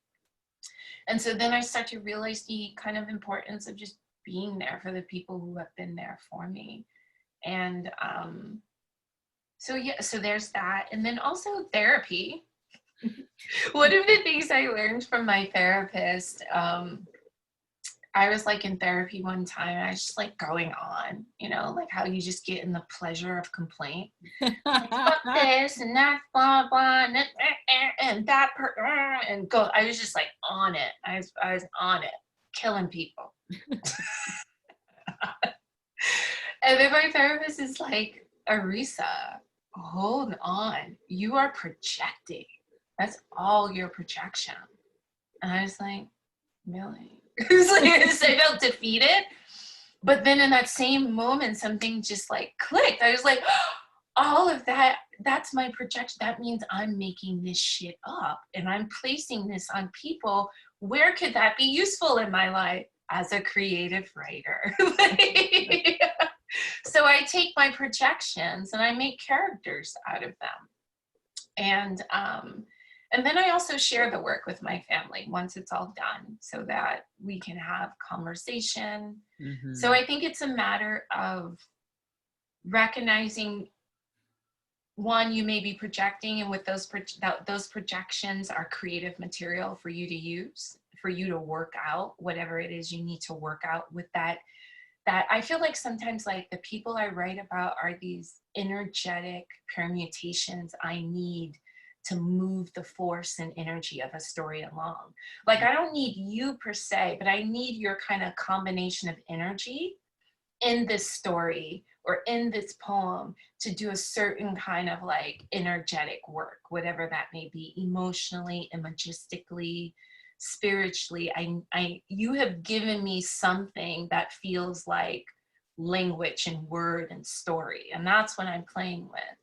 And so then I start to realize the kind of importance of just being there for the people who have been there for me. And so yeah, so there's that. And then also therapy. One of the things I learned from my therapist, I was like in therapy one time, and I was just like going on, you know, like how you just get in the pleasure of complaint. Like, fuck this and that, blah, blah, and that, and go. I was just like on it. I was on it, killing people. And then my therapist is like, Arisa, hold on. You are projecting. That's all your projection. And I was like, really? It's like, I felt defeated. But then in that same moment, something just like clicked. I was like, all of that, that's my projection. That means I'm making this shit up and I'm placing this on people. Where could that be useful in my life? As a creative writer. So I take my projections and I make characters out of them. And then I also share the work with my family once it's all done so that we can have conversation. Mm-hmm. So I think it's a matter of recognizing, one, you may be projecting, and with those projections are creative material for you to use, for you to work out whatever it is you need to work out with that. That I feel like sometimes like the people I write about are these energetic permutations I need to move the force and energy of a story along. Like I don't need you per se, but I need your kind of combination of energy in this story or in this poem to do a certain kind of like energetic work, whatever that may be, emotionally, imagistically, spiritually. You have given me something that feels like language and word and story, and that's what I'm playing with.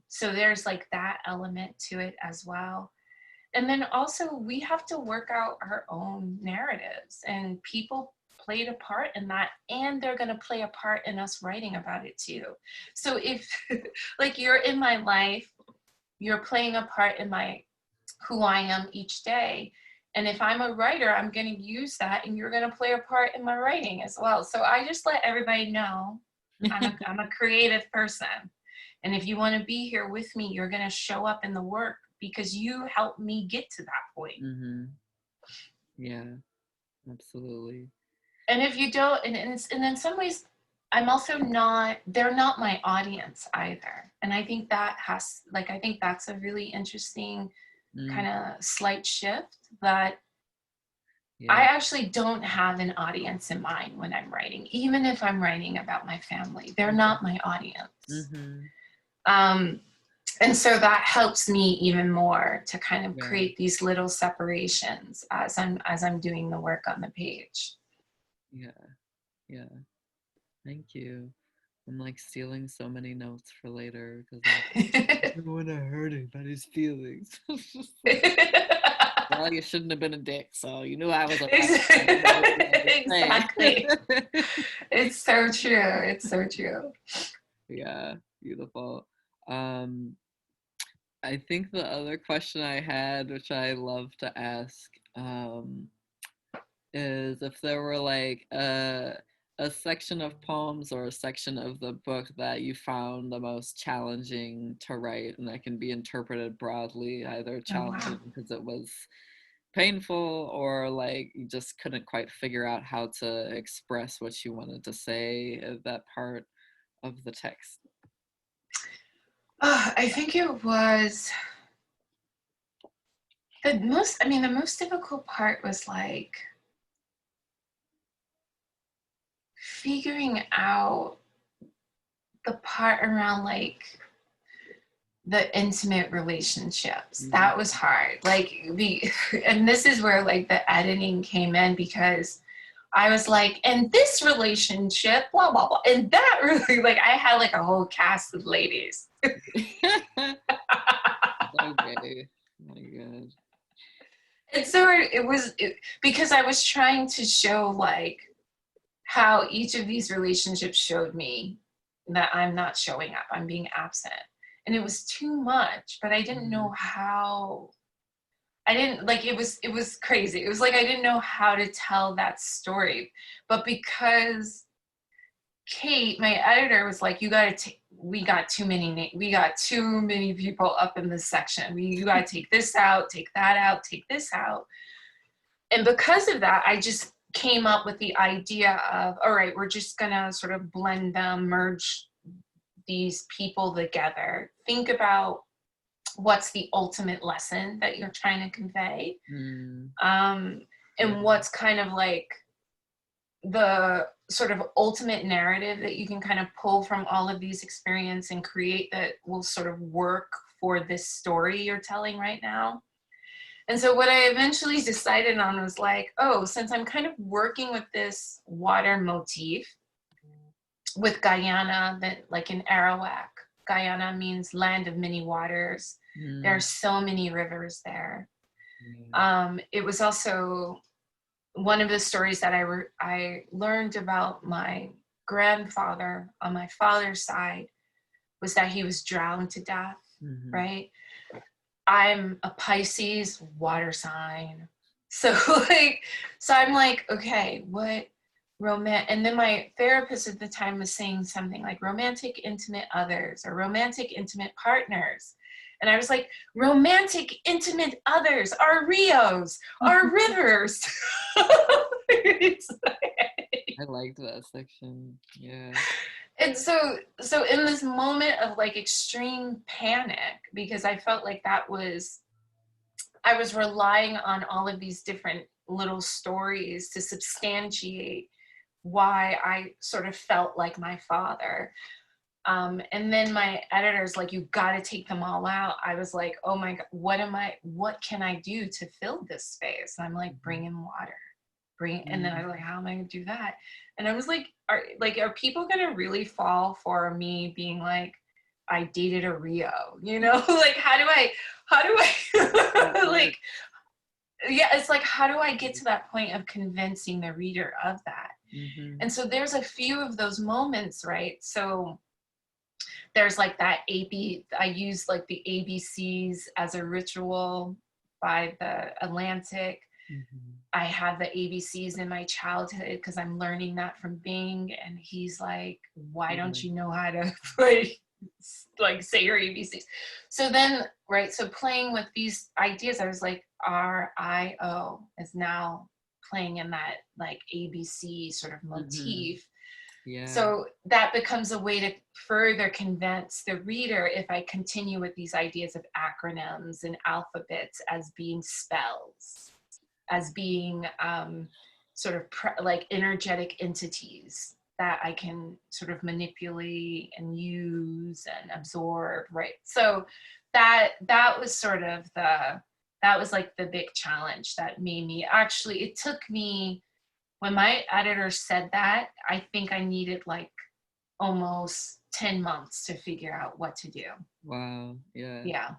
So there's like that element to it as well. And then also we have to work out our own narratives, and people played a part in that, and they're going to play a part in us writing about it too. So if like you're in my life, you're playing a part in my who I am each day. And if I'm a writer, I'm going to use that, and you're going to play a part in my writing as well. So I just let everybody know I'm a creative person. And if you want to be here with me, you're going to show up in the work because you helped me get to that point. Mm-hmm. Yeah, absolutely. And if you don't, and in some ways, I'm also they're not my audience either. And I think I think that's a really interesting kind of slight shift, that I actually don't have an audience in mind when I'm writing, even if I'm writing about my family. They're not my audience. And so that helps me even more to kind of create these little separations as I'm doing the work on the page. Yeah. Thank you. I'm like stealing so many notes for later because I don't want to hurt anybody's feelings. Well, you shouldn't have been a dick, so you knew I was a exactly. It's so true. It's so true. Yeah, beautiful. I think the other question I had, which I love to ask, is if there were like a section of poems or a section of the book that you found the most challenging to write, and that can be interpreted broadly, either challenging because it was painful or like you just couldn't quite figure out how to express what you wanted to say at that part of the text. I think it was the most difficult part was like figuring out the part around like the intimate relationships. That was hard. Like and this is where like the editing came in, because I was like, and this relationship, blah, blah, blah. And that really, like, I had like a whole cast of ladies. Okay. Oh my God. And so because I was trying to show like how each of these relationships showed me that I'm not showing up, I'm being absent. And it was too much, but I didn't Mhm. know how. I didn't like it was crazy. It was like I didn't know how to tell that story. But because Kate, my editor, was like, "You got to we got we got too many people up in this section. You got to take this out, take that out, take this out." And because of that, I just came up with the idea of, all right, we're just gonna sort of blend them, merge these people together. Think about what's the ultimate lesson that you're trying to convey, Mm. um, Yeah. and what's kind of like the sort of ultimate narrative that you can kind of pull from all of these experiences and create that will sort of work for this story you're telling right now. And so what I eventually decided on was like, oh, since I'm kind of working with this water motif with Guyana, that like in Arawak, Guyana means land of many waters. There are Mm. so many rivers there. Yeah. It was also one of the stories that I learned about my grandfather on my father's side was that he was drowned to death, Mhm. right? I'm a Pisces water sign. So like, so I'm like, okay, what and then my therapist at the time was saying something like romantic intimate others or romantic intimate partners. And I was like, romantic intimate others are Rios, are rivers. It's I liked that section. Yeah. and so in this moment of like extreme panic, because I felt like I was relying on all of these different little stories to substantiate why I sort of felt like my father. And then my editor's like, you got to take them all out. I was like, oh my God, what can I do to fill this space? And I'm like, bring Mhm. in water. And then I was Mm. like, how am I going to do that? And I was like, are people going to really fall for me being like, I dated a Rio, you know? Like, how do I, Right. like, yeah, it's like, how do I get to that point of convincing the reader of that? Mhm. And so there's a few of those moments, right? So there's like that I use like the ABCs as a ritual by the Atlantic. Mhm. I have the ABCs in my childhood because I'm learning that from Bing, and he's like, "Why don't Yeah. you know how to like say your ABCs?" So then, right, so playing with these ideas, I was like, RIO is now playing in that like ABC sort of Mhm. motif. Yeah. So that becomes a way to further convince the reader if I continue with these ideas of acronyms and alphabets as being spells, as being sort of like energetic entities that I can sort of manipulate and use and absorb, right? So that was sort of that was like the big challenge that made me actually, it took me, when my editor said that, I think I needed like almost 10 months to figure out what to do. Wow. Yeah. Yeah.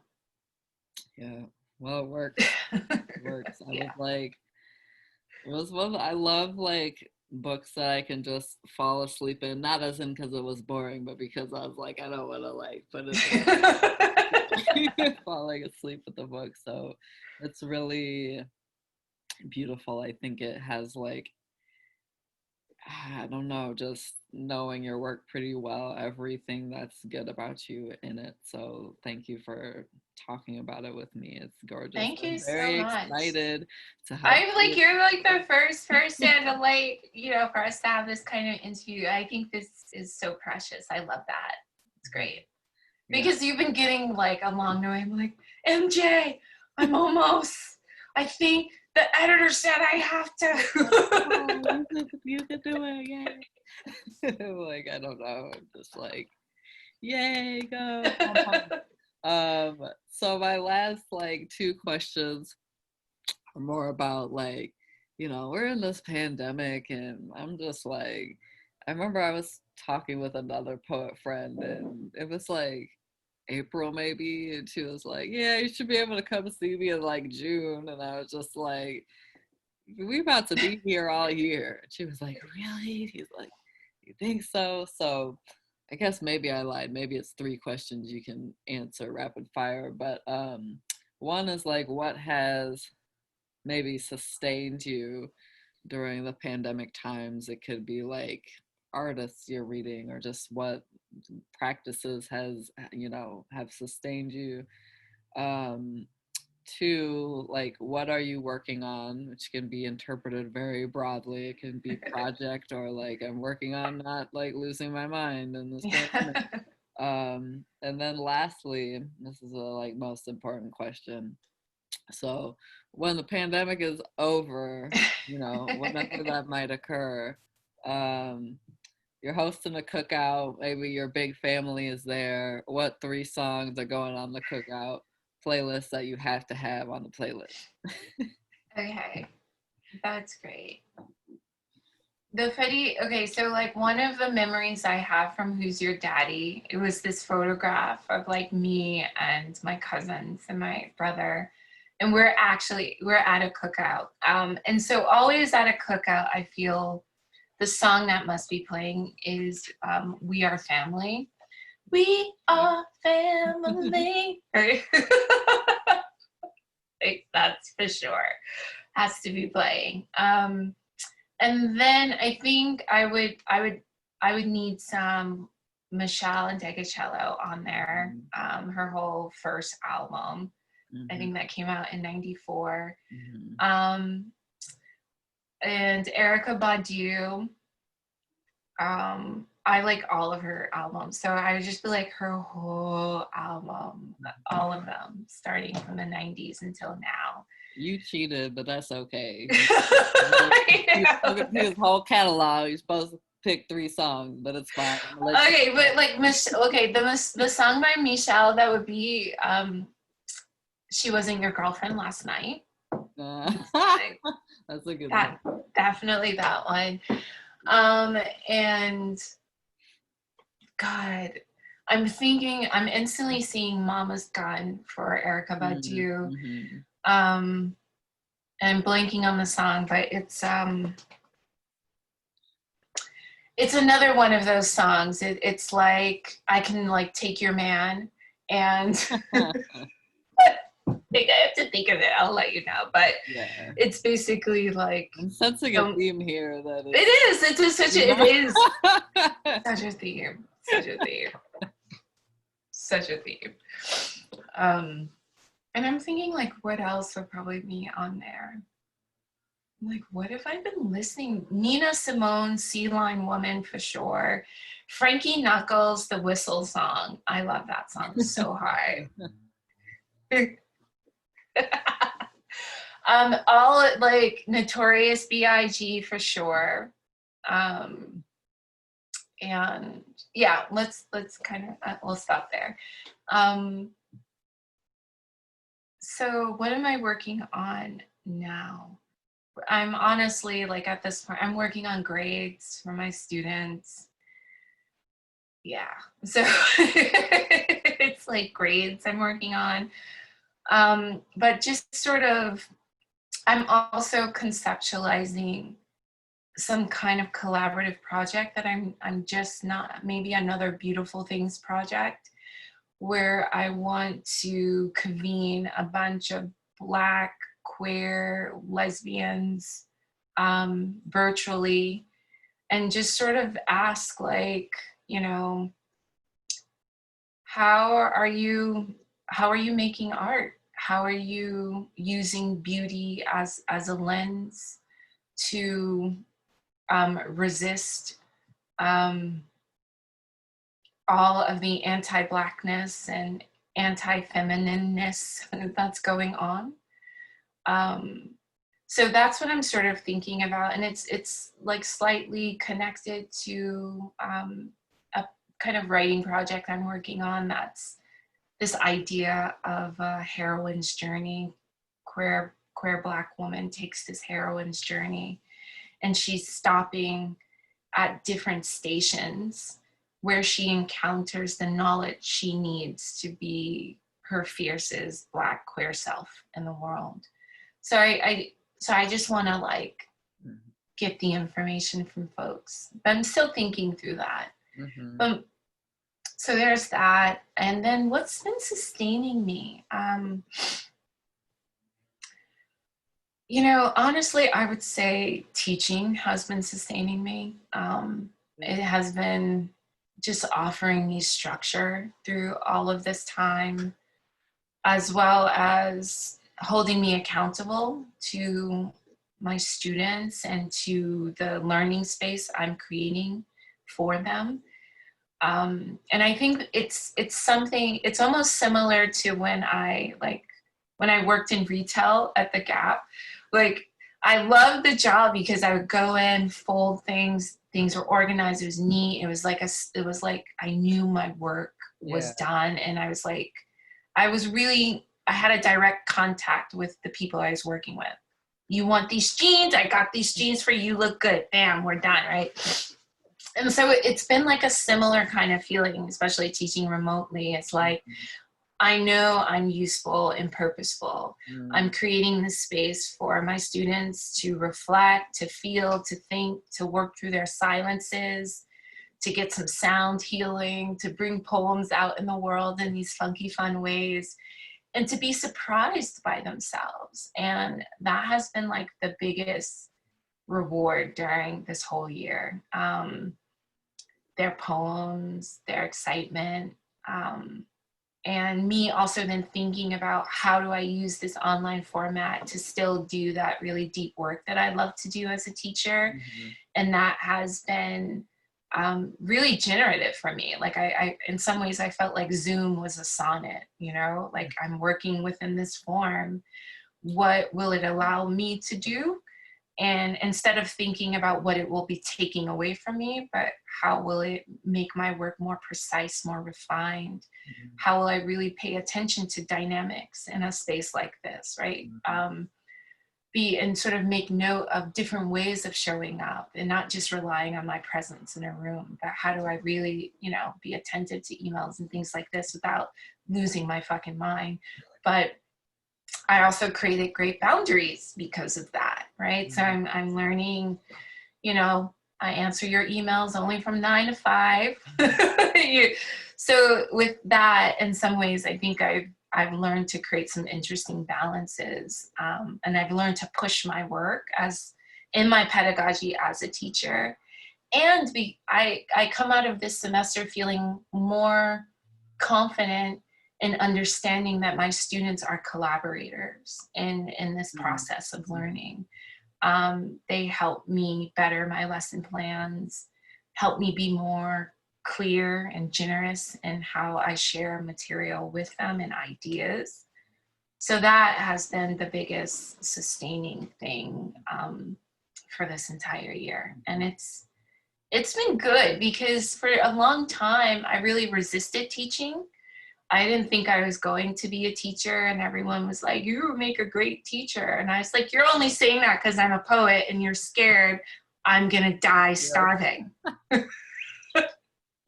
Yeah. Well, it works. It works. I was Yeah. like, it was one. I love like books that I can just fall asleep in. Not as in because it was boring, but because I was like, I don't want to like put it down. Falling asleep with the book. So it's really beautiful. I think it has like, I don't know, just knowing your work pretty well, everything that's good about you in it. So thank you for talking about it with me. It's gorgeous. Thank you I'm so very much. excited to help I'm like, you. you're like the first person to like, for us to have this kind of interview. I think this is so precious. I love that. It's great. Yeah. Because you've been getting like along the way. I'm like, MJ, I'm almost, I think the editor said I have Oh, to. you could do it. Yay. Like, I don't know. I'm just like, yay, go. Pom, pom. So my last like two questions are more about like, we're in this pandemic and I'm just like, I remember I was talking with another poet friend and it was like April maybe, and she was like, yeah, you should be able to come see me in like June. And I was just like, we about to be here all year. And she was like, really? He's like, you think so? So I guess maybe I lied. Maybe it's three questions you can answer rapid fire. But one is like, what has maybe sustained you during the pandemic times? It could be like artists you're reading, or just what practices has, have sustained you. Um, Two, like, what are you working on, which can be interpreted very broadly. It can be project, or like, I'm working on not like losing my mind in this pandemic. Yeah. And then lastly, this is the like most important question. So when the pandemic is over, whenever that might occur, um, you're hosting a cookout, maybe your big family is there. What three songs are going on the cookout playlist that you have to have on the playlist? Okay, that's great. Okay, so like one of the memories I have from Who's Your Daddy, it was this photograph of like me and my cousins and my brother. And we're at a cookout. And so always at a cookout, I feel the song that must be playing is We Are Family. We are family. Right? Like, that's for sure. Has to be playing. And then I think I would need some Michal and Degacello on there. Her whole first album. I think that came out in '94. And Erykah Badu. I like all of her albums, so I would just be like her whole album, all of them, starting from the '90s until now. You cheated, but that's okay. His whole catalog. You're supposed to pick three songs, but it's fine. Okay, but like the song by Michal that would be She Wasn't Your Girlfriend Last Night. That's a good one. Definitely that one. And God, I'm instantly seeing Mama's Gun for Erykah Badu. And I'm blanking on the song, but it's another one of those songs. It's like, I can like take your man, and I have to think of it. I'll let you know. But yeah, it's basically like, I'm sensing a theme here. That it is. It is such a. It is such a theme. Such a theme. Such a theme. And I'm thinking, like, what else would probably be on there? Like, what have I been listening? Nina Simone, Sea Lion Woman, for sure. Frankie Knuckles, the Whistle song. I love that song so hard. All like Notorious B.I.G. for sure. And yeah, let's kind of we'll stop there. So what am I working on now? I'm honestly, like, at this point, I'm working on grades for my students. Yeah, so it's like grades I'm working on. But just sort of, I'm also conceptualizing some kind of collaborative project that I'm just not, maybe another Beautiful Things project, where I want to convene a bunch of Black, queer, lesbians, virtually, and just sort of ask, like, how are you making art? How are you using beauty as a lens to resist all of the anti-Blackness and anti-feminineness that's going on? So that's what I'm sort of thinking about, and it's like slightly connected to a kind of writing project I'm working on. That's this idea of a heroine's journey. Queer Black woman takes this heroine's journey, and she's stopping at different stations where she encounters the knowledge she needs to be her fiercest Black queer self in the world. So I just want to, like, get the information from folks. But I'm still thinking through that. But So there's that. And then what's been sustaining me? Honestly, I would say teaching has been sustaining me. It has been just offering me structure through all of this time, as well as holding me accountable to my students and to the learning space I'm creating for them. And I think it's something, it's almost similar to when I worked in retail at the Gap. Like, I loved the job because I would go in, fold things were organized, it was neat, it was like I knew my work was done, and I was like, I had a direct contact with the people I was working with. You want these jeans? I got these jeans for you, look good, bam, we're done, right? And so it's been like a similar kind of feeling, especially teaching remotely. It's like, I know I'm useful and purposeful. I'm creating this space for my students to reflect, to feel, to think, to work through their silences, to get some sound healing, to bring poems out in the world in these funky, fun ways, and to be surprised by themselves. And that has been like the biggest reward during this whole year. Their poems, their excitement, and me also then thinking about how do I use this online format to still do that really deep work that I love to do as a teacher. And that has been really generative for me. Like I in some ways I felt like Zoom was a sonnet, like I'm working within this form. What will it allow me to do? And instead of thinking about what it will be taking away from me, but how will it make my work more precise, more refined? How will I really pay attention to dynamics in a space like this, right? And sort of make note of different ways of showing up and not just relying on my presence in a room, but how do I really, be attentive to emails and things like this without losing my fucking mind? But I also created great boundaries because of that, right? So I'm learning, I answer your emails only from 9 to 5. So with that, in some ways, I think I've learned to create some interesting balances, and I've learned to push my work as in my pedagogy as a teacher. And I come out of this semester feeling more confident in understanding that my students are collaborators in this process of learning. They help me better my lesson plans, help me be more clear and generous in how I share material with them and ideas. So that has been the biggest sustaining thing for this entire year. And it's been good because for a long time, I really resisted teaching. I didn't think I was going to be a teacher, and everyone was like, you make a great teacher. And I was like, you're only saying that because I'm a poet and you're scared I'm gonna die starving.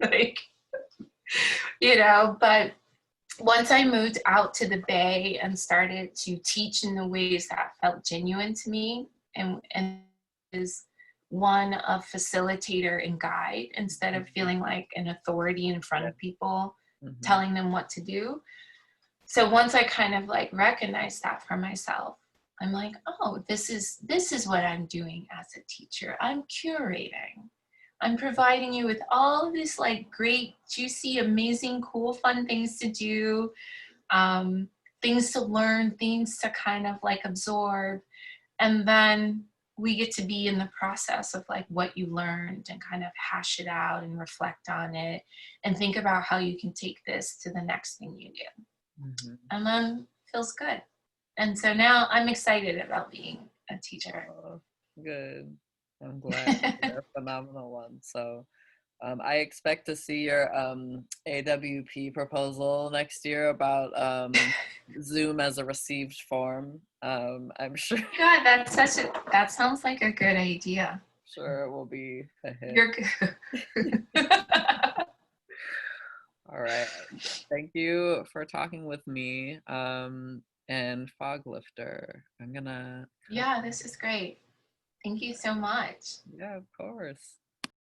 Like, but once I moved out to the Bay and started to teach in the ways that felt genuine to me, and is one of facilitator and guide instead of feeling like an authority in front of people, telling them what to do. So once I kind of like recognized that for myself, I'm like, oh, this is what I'm doing as a teacher. I'm curating. I'm providing you with all of these like great, juicy, amazing, cool, fun things to do, things to learn, things to kind of like absorb. And then we get to be in the process of like what you learned and kind of hash it out and reflect on it and think about how you can take this to the next thing you do. And then feels good. And so now I'm excited about being a teacher. Oh, good. I'm glad. You're a phenomenal one. So I expect to see your AWP proposal next year about Zoom as a received form. I'm sure. God, that sounds like a good idea. Sure, it will be a hit. You're good. All right. Thank you for talking with me and Foglifter. I'm gonna. Yeah, this is great. Thank you so much. Yeah, of course.